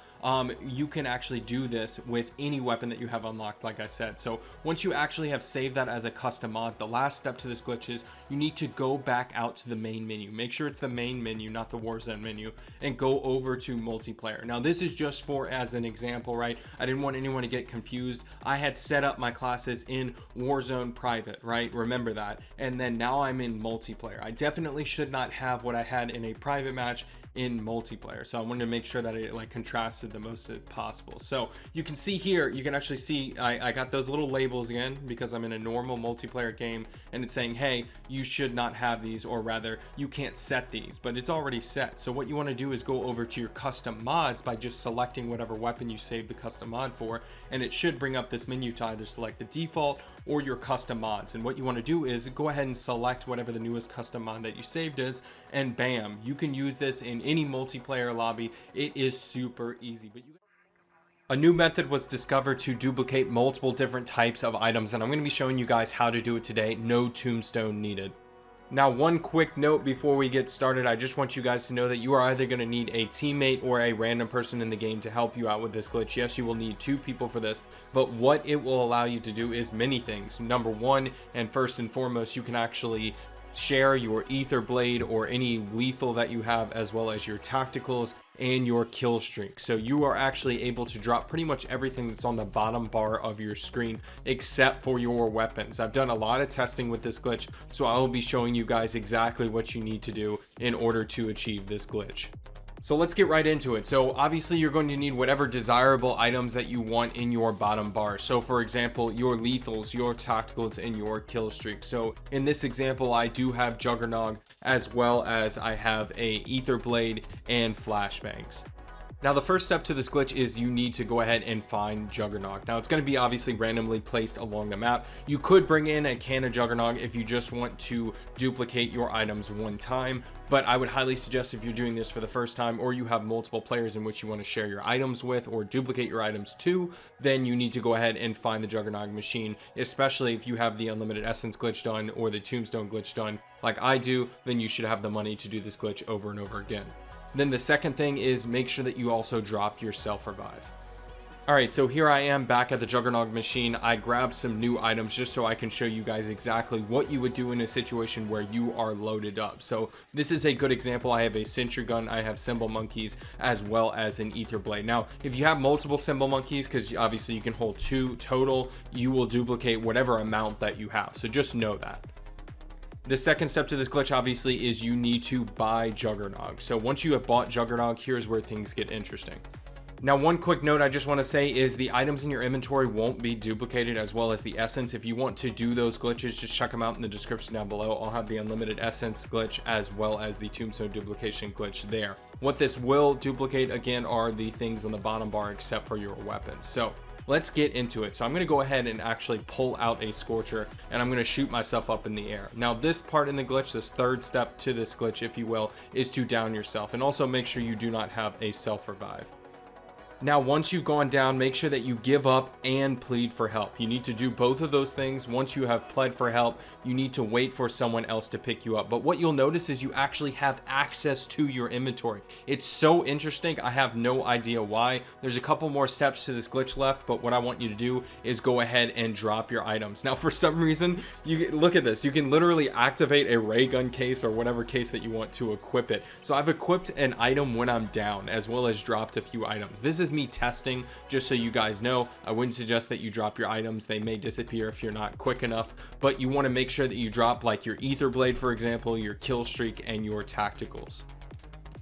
You can actually do this with any weapon that you have unlocked, like I said. So once you actually have saved that as a custom mod, the last step to this glitch is you need to go back out to the main menu. Make sure it's the main menu, not the Warzone menu, and go over to multiplayer. Now this is just for as an example, right? I didn't want anyone to get confused. I had set up my classes in Warzone private, right? Remember that. And then now I'm in multiplayer. I definitely should not have what I had in a private match in multiplayer. So I wanted to make sure that it like contrasted the most possible. So you can see here, you can actually see I got those little labels again because I'm in a normal multiplayer game, and it's saying, hey, you should not have these, or rather you can't set these, but it's already set. So what you want to do is go over to your custom mods by just selecting whatever weapon you saved the custom mod for, and it should bring up this menu to either select the default or your custom mods. And what you want to do is go ahead and select whatever the newest custom mod that you saved is, and bam, you can use this in any multiplayer lobby. It is super easy. But A new method was discovered to duplicate multiple different types of items, and I'm going to be showing you guys how to do it today. No tombstone needed. Now, one quick note before we get started, I just want you guys to know that you are either going to need a teammate or a random person in the game to help you out with this glitch. Yes, you will need 2 people for this, but what it will allow you to do is many things. Number one, and first and foremost, you can actually share your ether blade or any lethal that you have, as well as your tacticals and your kill streak. So you are actually able to drop pretty much everything that's on the bottom bar of your screen except for your weapons. I've done a lot of testing with this glitch, so I will be showing you guys exactly what you need to do in order to achieve this glitch. So let's get right into it. So obviously you're going to need whatever desirable items that you want in your bottom bar. So for example, your lethals, your tacticals, and your kill streak. So in this example, I do have Juggernog, as well as I have a ether blade and flashbangs. Now, the first step to this glitch is you need to go ahead and find Juggernog. Now, it's going to be obviously randomly placed along the map. You could bring in a can of Juggernog if you just want to duplicate your items one time, but I would highly suggest if you're doing this for the first time, or you have multiple players in which you want to share your items with or duplicate your items to, then you need to go ahead and find the Juggernog machine, especially if you have the unlimited essence glitch done or the tombstone glitch done like I do. Then you should have the money to do this glitch over and over again. Then the second thing is make sure that you also drop your self-revive. Alright, so here I am back at the Juggernog machine. I grabbed some new items just so I can show you guys exactly what you would do in a situation where you are loaded up. So this is a good example. I have a sentry gun, I have symbol monkeys, as well as an ether blade. Now, if you have multiple symbol monkeys, because obviously you can hold 2 total, you will duplicate whatever amount that you have. So just know that. The second step to this glitch obviously is you need to buy Juggernog. So once you have bought Juggernog, here's where things get interesting. Now, one quick note I just want to say is the items in your inventory won't be duplicated, as well as the essence. If you want to do those glitches, just check them out in the description down below. I'll have the unlimited essence glitch as well as the tombstone duplication glitch there. What this will duplicate again are the things on the bottom bar except for your weapons. So let's get into it. So I'm going to go ahead and actually pull out a scorcher, and I'm going to shoot myself up in the air. Now, this part in the glitch, this third step to this glitch, if you will, is to down yourself, and also make sure you do not have a self-revive. Now, once you've gone down, make sure that you give up and plead for help. You need to do both of those things. Once you have pled for help, you need to wait for someone else to pick you up. But what you'll notice is you actually have access to your inventory. It's so interesting. I have no idea why. There's a couple more steps to this glitch left, but what I want you to do is go ahead and drop your items. Now, for some reason, you look at this. You can literally activate a ray gun case or whatever case that you want to equip it. So I've equipped an item when I'm down, as well as dropped a few items. This is me testing, just so you guys know. I wouldn't suggest that you drop your items. They may disappear if you're not quick enough, but you want to make sure that you drop like your ether blade, for example, your kill streak, and your tacticals.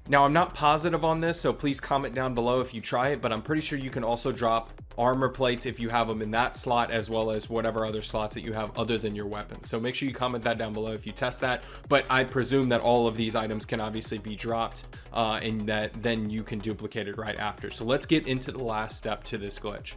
Now, I'm not positive on this, so please comment down below if you try it, but I'm pretty sure you can also drop armor plates if you have them in that slot, as well as whatever other slots that you have other than your weapons. So make sure you comment that down below if you test that, but I presume that all of these items can obviously be dropped, and that then you can duplicate it right after. So let's get into the last step to this glitch.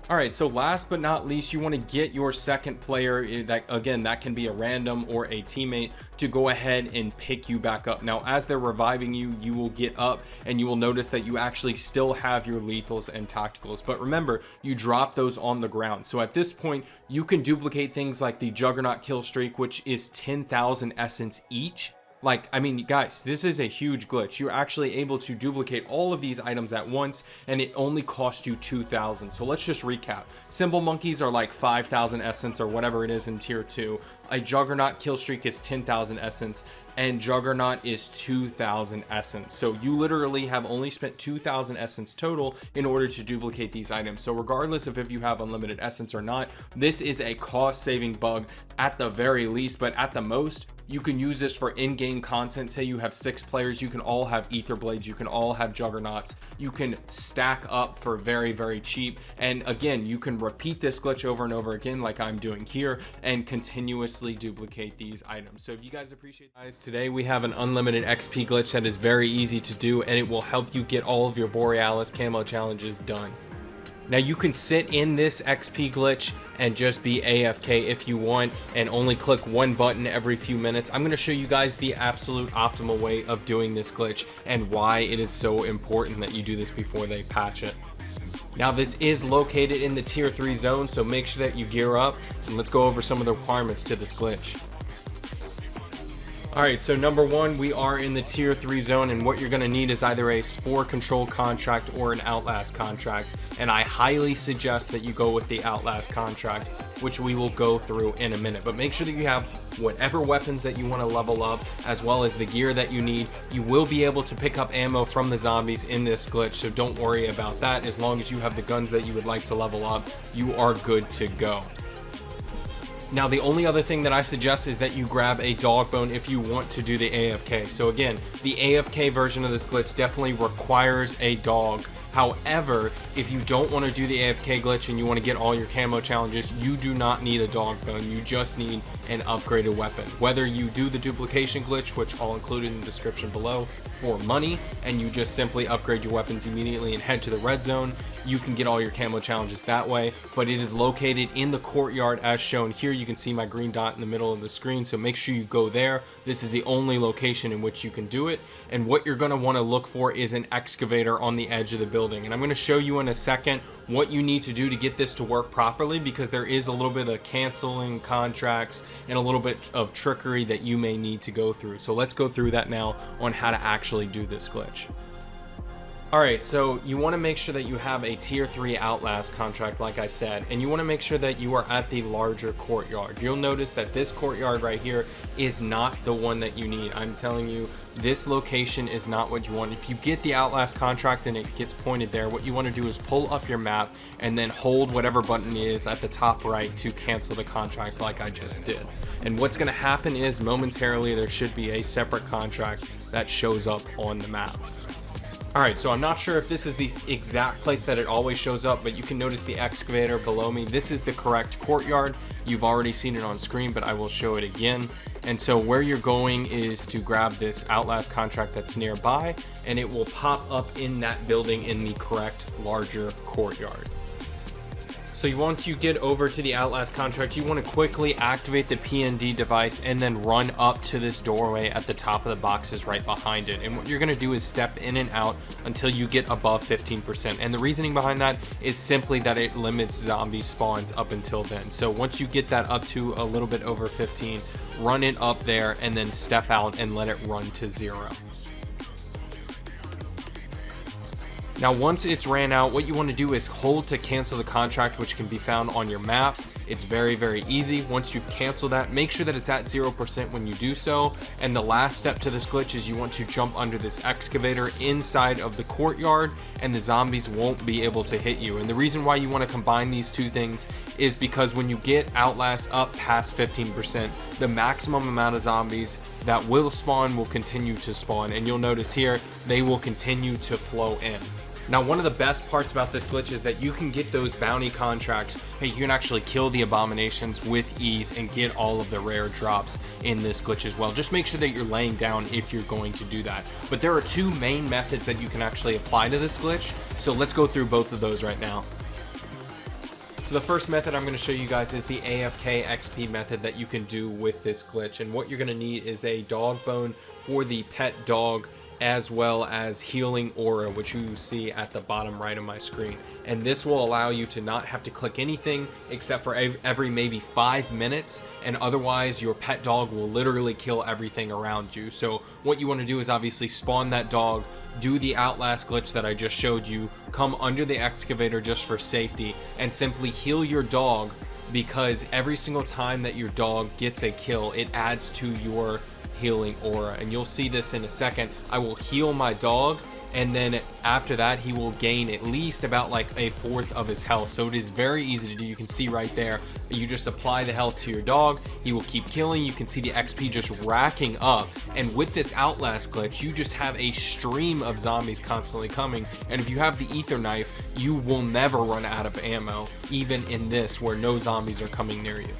Alright, so last but not least, you want to get your second player, that again, that can be a random or a teammate, to go ahead and pick you back up. Now, as they're reviving you, you will get up and you will notice that you actually still have your lethals and tacticals. But remember, you drop those on the ground. So at this point, you can duplicate things like the Juggernaut kill streak, which is 10,000 essence each. Like, I mean, guys, this is a huge glitch. You're actually able to duplicate all of these items at once, and it only costs you 2,000. So let's just recap. Symbol monkeys are like 5,000 essence or whatever it is in tier 2. A Juggernaut kill streak is 10,000 essence, and Juggernaut is 2,000 essence. So you literally have only spent 2,000 essence total in order to duplicate these items. So regardless of if you have unlimited essence or not, this is a cost-saving bug at the very least, but at the most, you can use this for in-game content. Say you have 6 players, you can all have ether blades, you can all have juggernauts, you can stack up for very, very cheap. And again, you can repeat this glitch over and over again like I'm doing here and continuously duplicate these items. So if you guys appreciate it, guys, today we have an unlimited XP glitch that is very easy to do, and it will help you get all of your Borealis camo challenges done. Now, you can sit in this XP glitch and just be AFK if you want, and only click one button every few minutes. I'm going to show you guys the absolute optimal way of doing this glitch and why it is so important that you do this before they patch it. Now this is located in the tier 3 zone, so make sure that you gear up, and let's go over some of the requirements to this glitch. Alright, so number one, we are in the tier 3 zone, and what you're going to need is either a Spore Control contract or an Outlast contract, and I highly suggest that you go with the Outlast contract, which we will go through in a minute. But make sure that you have whatever weapons that you want to level up, as well as the gear that you need. You will be able to pick up ammo from the zombies in this glitch, so don't worry about that. As long as you have the guns that you would like to level up, you are good to go. Now the only other thing that I suggest is that you grab a dog bone if you want to do the AFK. So again, the AFK version of this glitch definitely requires a dog. However, if you don't want to do the AFK glitch and you want to get all your camo challenges, you do not need a dog bone. You just need an upgraded weapon. Whether you do the duplication glitch, which I'll include in the description below, for money, and you just simply upgrade your weapons immediately and head to the red zone, you can get all your camo challenges that way. But it is located in the courtyard as shown here. You can see my green dot in the middle of the screen, so make sure you go there. This is the only location in which you can do it, and what you're going to want to look for is an excavator on the edge of the building. And I'm going to show you in a second what you need to do to get this to work properly, because there is a little bit of canceling contracts and a little bit of trickery that you may need to go through. So let's go through that now on how to actually do this glitch. Alright, so you want to make sure that you have a tier 3 Outlast contract, like I said, and you want to make sure that you are at the larger courtyard. You'll notice that this courtyard right here is not the one that you need. I'm telling you, this location is not what you want. If you get the Outlast contract and it gets pointed there, what you want to do is pull up your map and then hold whatever button is at the top right to cancel the contract, like I just did. And what's going to happen is momentarily there should be a separate contract that shows up on the map. Alright, so I'm not sure if this is the exact place that it always shows up, but you can notice the excavator below me. This is the correct courtyard. You've already seen it on screen, but I will show it again. And so where you're going is to grab this Outlast contract that's nearby, and it will pop up in that building in the correct larger courtyard. So once you get over to the Outlast contract, you want to quickly activate the PND device and then run up to this doorway at the top of the boxes right behind it. And what you're going to do is step in and out until you get above 15%. And the reasoning behind that is simply that it limits zombie spawns up until then. So once you get that up to a little bit over 15, run it up there and then step out and let it run to 0. Now once it's ran out, what you want to do is hold to cancel the contract, which can be found on your map. It's very, very easy. Once you've canceled that, make sure that it's at 0% when you do so. And the last step to this glitch is you want to jump under this excavator inside of the courtyard, and the zombies won't be able to hit you. And the reason why you want to combine these two things is because when you get Outlast up past 15%, the maximum amount of zombies that will spawn will continue to spawn. And you'll notice here, they will continue to flow in. Now, one of the best parts about this glitch is that you can get those bounty contracts. Hey, you can actually kill the abominations with ease and get all of the rare drops in this glitch as well. Just make sure that you're laying down if you're going to do that. But there are two main methods that you can actually apply to this glitch. So let's go through both of those right now. So the first method I'm going to show you guys is the AFK XP method that you can do with this glitch. And what you're going to need is a dog bone for the pet dog, as well as healing aura, which you see at the bottom right of my screen. And this will allow you to not have to click anything except for every maybe 5 minutes, and otherwise your pet dog will literally kill everything around you. So what you want to do is obviously spawn that dog, do the Outlast glitch that I just showed you, come under the excavator just for safety, and simply heal your dog, because every single time that your dog gets a kill, it adds to your healing aura. And you'll see this in a second. I will heal my dog, and then after that he will gain at least about like a fourth of his health. So it is very easy to do. You can see right there, you just apply the health to your dog, he will keep killing. You can see the XP just racking up, and with this Outlast glitch you just have a stream of zombies constantly coming. And if you have the ether knife, you will never run out of ammo, even in this where no zombies are coming near you.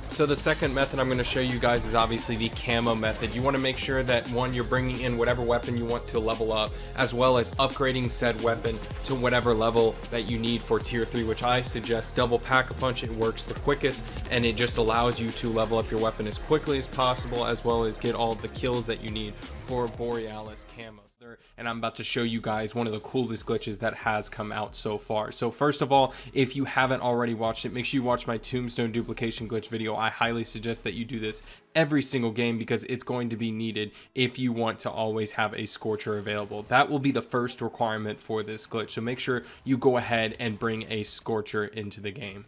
So the second method I'm going to show you guys is obviously the camo method. You want to make sure that, one, you're bringing in whatever weapon you want to level up, as well as upgrading said weapon to whatever level that you need for tier 3, which I suggest double pack-a-punch. It works the quickest, and it just allows you to level up your weapon as quickly as possible, as well as get all of the kills that you need for Borealis camos. and I'm about to show you guys one of the coolest glitches that has come out so far. So first of all, if you haven't already watched it, make sure you watch my Tombstone duplication glitch video. I highly suggest that you do this every single game because it's going to be needed if you want to always have a scorcher available. That will be the first requirement for this glitch, so make sure you go ahead and bring a scorcher into the game.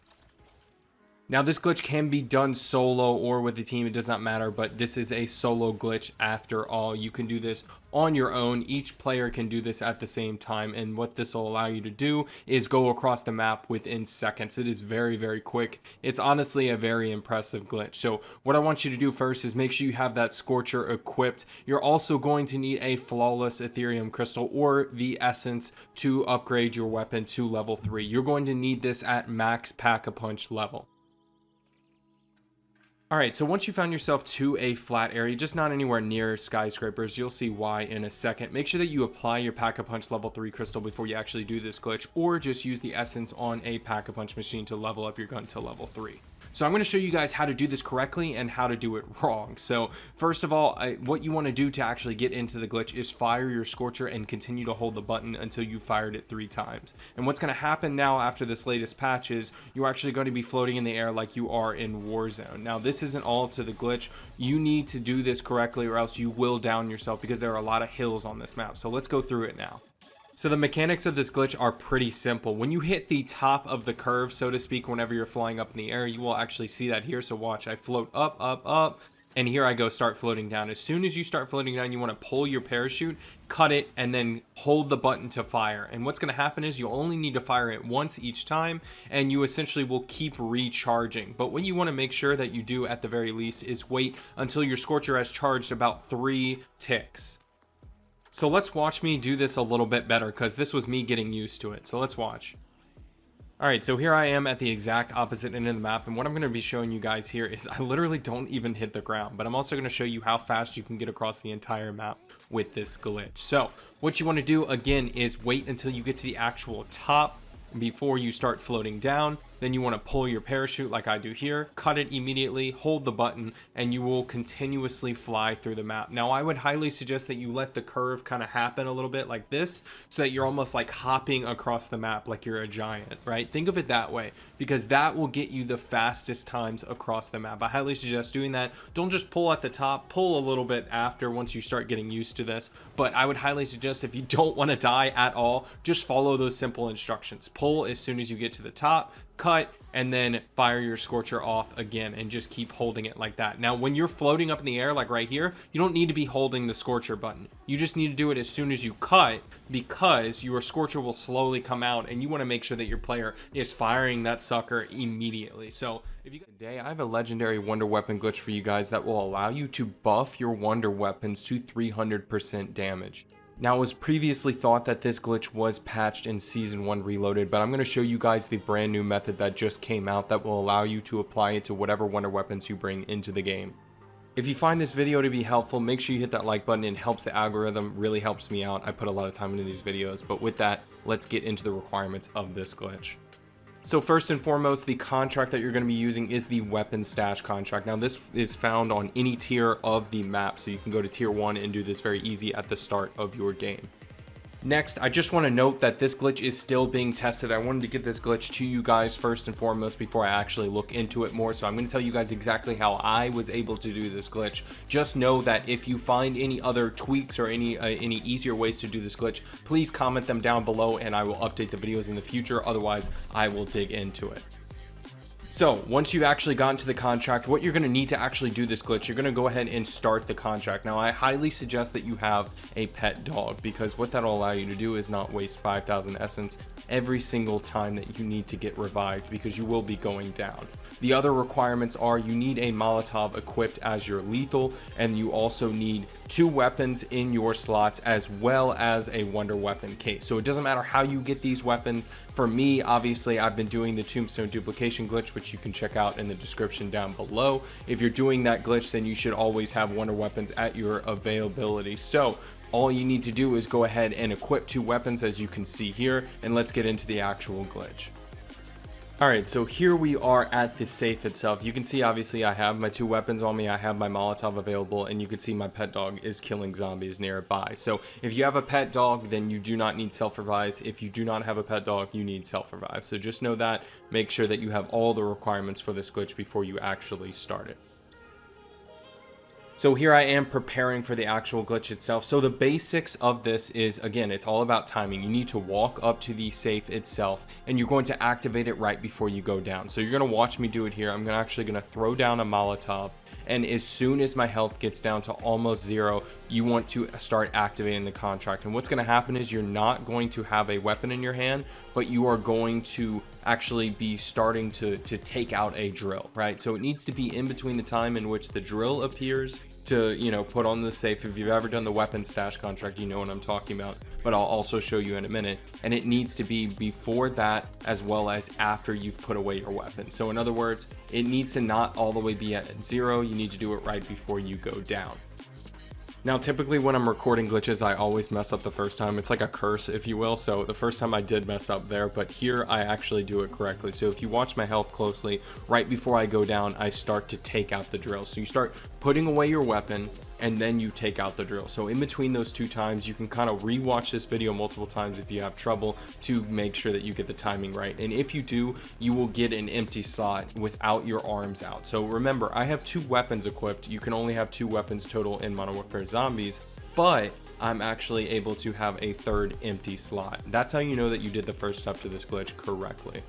Now this glitch can be done solo or with a team, it does not matter, but this is a solo glitch after all. You can do this on your own. Each player can do this at the same time, and what this will allow you to do is go across the map within seconds. It is very, very quick. It's honestly a very impressive glitch. So what I want you to do first is make sure you have that scorcher equipped. You're also going to need a flawless Ethereum crystal or the essence to upgrade your weapon to level 3. You're going to need this at max pack-a-punch level. Alright, so once you found yourself to a flat area, just not anywhere near skyscrapers, you'll see why in a second. Make sure that you apply your Pack-a-Punch level 3 crystal before you actually do this glitch, or just use the essence on a Pack-a-Punch machine to level up your gun to level 3. So I'm going to show you guys how to do this correctly and how to do it wrong. So first of all, what you want to do to actually get into the glitch is fire your scorcher and continue to hold the button until you fired it 3 times. And what's going to happen now after this latest patch is you're actually going to be floating in the air like you are in Warzone. Now this isn't all to the glitch. You need to do this correctly or else you will down yourself because there are a lot of hills on this map. So let's go through it now. So the mechanics of this glitch are pretty simple. When you hit the top of the curve, so to speak, whenever you're flying up in the air, you will actually see that here. So watch, I float up, up, up, and here I go start floating down. As soon as you start floating down, you want to pull your parachute, cut it, and then hold the button to fire. And what's going to happen is you'll only need to fire it once each time, and you essentially will keep recharging. But what you want to make sure that you do at the very least is wait until your scorcher has charged about 3 ticks. So let's watch me do this a little bit better because this was me getting used to it. So let's watch. Alright, so here I am at the exact opposite end of the map, and what I'm going to be showing you guys here is I literally don't even hit the ground, but I'm also going to show you how fast you can get across the entire map with this glitch. So what you want to do again is wait until you get to the actual top before you start floating down. Then you want to pull your parachute like I do here, cut it immediately, hold the button, and you will continuously fly through the map. Now I would highly suggest that you let the curve kind of happen a little bit like this so that you're almost like hopping across the map like you're a giant, right? Think of it that way because that will get you the fastest times across the map. I highly suggest doing that. Don't just pull at the top, pull a little bit after once you start getting used to this. But I would highly suggest if you don't want to die at all, just follow those simple instructions. Pull as soon as you get to the top, cut, and then fire your scorcher off again and just keep holding it like that. Now when you're floating up in the air like right here, you don't need to be holding the scorcher button. You just need to do it as soon as you cut because your scorcher will slowly come out and you want to make sure that your player is firing that sucker immediately. So if you today I have a legendary wonder weapon glitch for you guys that will allow you to buff your wonder weapons to 300% damage. Now, it was previously thought that this glitch was patched in Season 1 Reloaded, but I'm going to show you guys the brand new method that just came out that will allow you to apply it to whatever wonder weapons you bring into the game. If you find this video to be helpful, make sure you hit that like button. It helps the algorithm, really helps me out. I put a lot of time into these videos, but with that, let's get into the requirements of this glitch. So first and foremost, the contract that you're going to be using is the weapon stash contract. Now this is found on any tier of the map, so you can go to tier 1 and do this very easy at the start of your game. Next, I just want to note that this glitch is still being tested. I wanted to get this glitch to you guys first and foremost before I actually look into it more. So I'm going to tell you guys exactly how I was able to do this glitch. Just know that if you find any other tweaks or any easier ways to do this glitch, please comment them down below and I will update the videos in the future. Otherwise, I will dig into it. So once you've actually gotten to the contract, what you're going to need to actually do this glitch, you're going to go ahead and start the contract. Now I highly suggest that you have a pet dog because what that'll allow you to do is not waste 5,000 essence every single time that you need to get revived because you will be going down. The other requirements are you need a Molotov equipped as your lethal, and you also need 2 weapons in your slots as well as a wonder weapon case. So it doesn't matter how you get these weapons. For me, obviously I've been doing the Tombstone duplication glitch, which you can check out in the description down below. If you're doing that glitch, then you should always have wonder weapons at your availability. So all you need to do is go ahead and equip 2 weapons as you can see here, and let's get into the actual glitch. Alright, so here we are at the safe itself. You can see obviously I have my 2 weapons on me, I have my Molotov available, and you can see my pet dog is killing zombies nearby. So if you have a pet dog, then you do not need self-revives. If you do not have a pet dog, you need self-revive. So just know that, make sure that you have all the requirements for this glitch before you actually start it. So here I am preparing for the actual glitch itself. So the basics of this is, again, it's all about timing. You need to walk up to the safe itself and you're going to activate it right before you go down. So you're going to watch me do it here. I'm actually going to throw down a Molotov, and as soon as my health gets down to almost 0, you want to start activating the contract. And what's going to happen is you're not going to have a weapon in your hand, but you are going to actually be starting to take out a drill, right? So it needs to be in between the time in which the drill appears to, you know, put on the safe. If you've ever done the weapon stash contract, you know what I'm talking about, but I'll also show you in a minute. And it needs to be before that as well as after you've put away your weapon. So in other words, it needs to not all the way be at 0. You need to do it right before you go down. Now, typically when I'm recording glitches, I always mess up the first time. It's like a curse, if you will. So the first time I did mess up there, but here I actually do it correctly. So if you watch my health closely, right before I go down, I start to take out the drill. So you start putting away your weapon and then you take out the drill. So in between those 2 times, you can kind of rewatch this video multiple times if you have trouble to make sure that you get the timing right. And if you do, you will get an empty slot without your arms out. So remember, I have 2 weapons equipped. You can only have 2 weapons total in Modern Warfare Zombies, but I'm actually able to have a 3rd empty slot. That's how you know that you did the first step to this glitch correctly.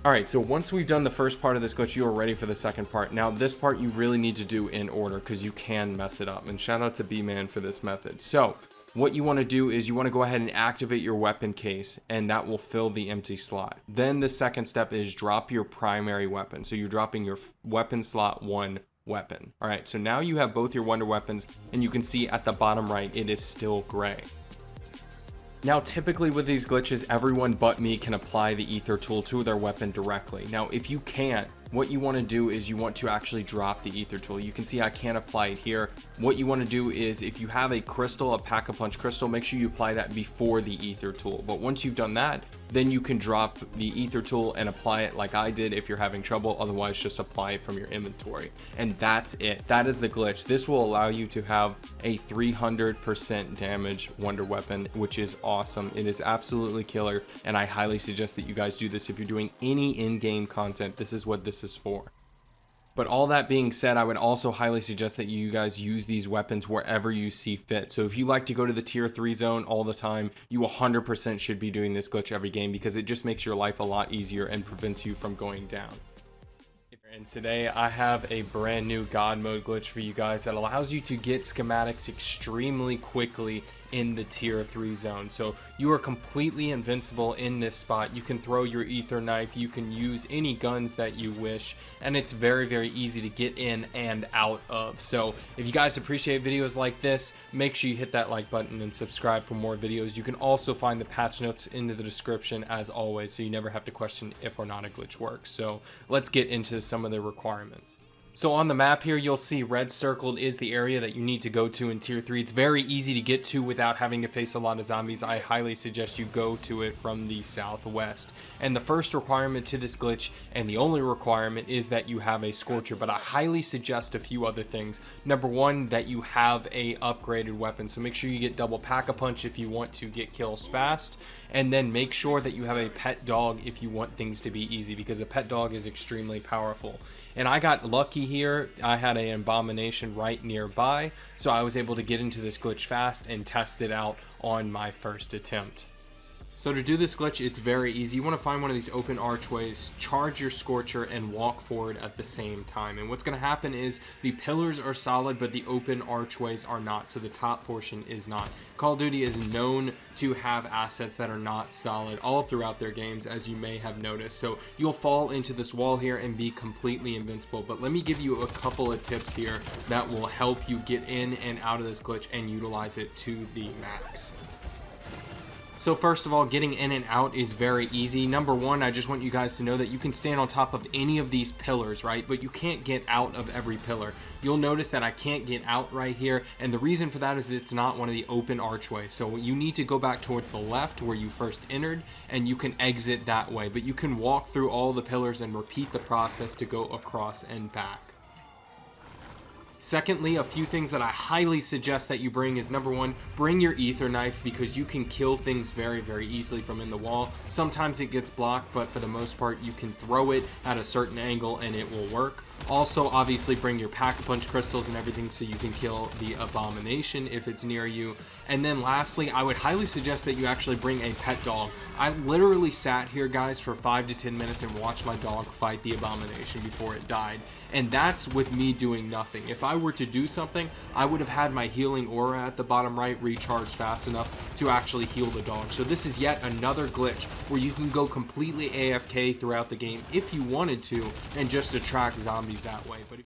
Alright, so once we've done the first part of this glitch, you are ready for the second part. Now, this part you really need to do in order because you can mess it up. And shout out to B-Man for this method. So, what you want to do is you want to go ahead and activate your weapon case, and that will fill the empty slot. Then the second step is drop your primary weapon. So you're dropping your weapon slot 1 weapon. Alright, so now you have both your wonder weapons, and you can see at the bottom right, it is still gray. Now, typically with these glitches, everyone but me can apply the ether tool to their weapon directly. Now, if you can't, what you want to do is you want to actually drop the ether tool. You can see I can't apply it here. What you want to do is if you have a crystal, a pack-a-punch crystal, make sure you apply that before the ether tool. But once you've done that, then you can drop the ether tool and apply it like I did if you're having trouble. Otherwise, just apply it from your inventory. And that's it. That is the glitch. This will allow you to have a 300% damage wonder weapon, which is awesome. It is absolutely killer, and I highly suggest that you guys do this if you're doing any in-game content. This is what this is for. But all that being said, I would also highly suggest that you guys use these weapons wherever you see fit. So if you like to go to the tier 3 zone all the time, you 100% should be doing this glitch every game because it just makes your life a lot easier and prevents you from going down. And today I have a brand new God mode glitch for you guys that allows you to get schematics extremely quickly in the tier 3 zone. So you are completely invincible in this spot. You can throw your ether knife, you can use any guns that you wish, and it's very, very easy to get in and out of. So if you guys appreciate videos like this, make sure you hit that like button and subscribe for more videos. You can also find the patch notes in the description as always, so you never have to question if or not a glitch works. So let's get into some of the requirements. So on the map here, you'll see red circled is the area that you need to go to in tier 3. It's very easy to get to without having to face a lot of zombies. I highly suggest you go to it from the southwest. And the first requirement to this glitch, and the only requirement, is that you have a scorcher, but I highly suggest a few other things. Number 1, that you have a upgraded weapon. So make sure you get double pack-a-punch if you want to get kills fast. And then make sure that you have a pet dog if you want things to be easy, because a pet dog is extremely powerful. And I got lucky here. I had an abomination right nearby, so I was able to get into this glitch fast and test it out on my first attempt. So to do this glitch, it's very easy. You want to find one of these open archways, charge your scorcher, and walk forward at the same time. And what's going to happen is the pillars are solid, but the open archways are not. So the top portion is not. Call of Duty is known to have assets that are not solid all throughout their games, as you may have noticed. So you'll fall into this wall here and be completely invincible. But let me give you a couple of tips here that will help you get in and out of this glitch and utilize it to the max. So first of all, getting in and out is very easy. Number one, I just want you guys to know that you can stand on top of any of these pillars, right? But you can't get out of every pillar. You'll notice that I can't get out right here, and the reason for that is it's not one of the open archways. So you need to go back towards the left where you first entered, and you can exit that way. But you can walk through all the pillars and repeat the process to go across and back. Secondly, a few things that I highly suggest that you bring is, number one, bring your ether knife, because you can kill things very, very easily from in the wall. Sometimes it gets blocked, but for the most part, you can throw it at a certain angle and it will work. Also, obviously, bring your pack-a-punch crystals and everything so you can kill the abomination if it's near you. And then lastly, I would highly suggest that you actually bring a pet dog. I literally sat here, guys, for 5 to 10 minutes and watched my dog fight the abomination before it died. And that's with me doing nothing. If I were to do something, I would have had my healing aura at the bottom right recharged fast enough to actually heal the dog. So this is yet another glitch where you can go completely AFK throughout the game if you wanted to and just attract zombies that way. But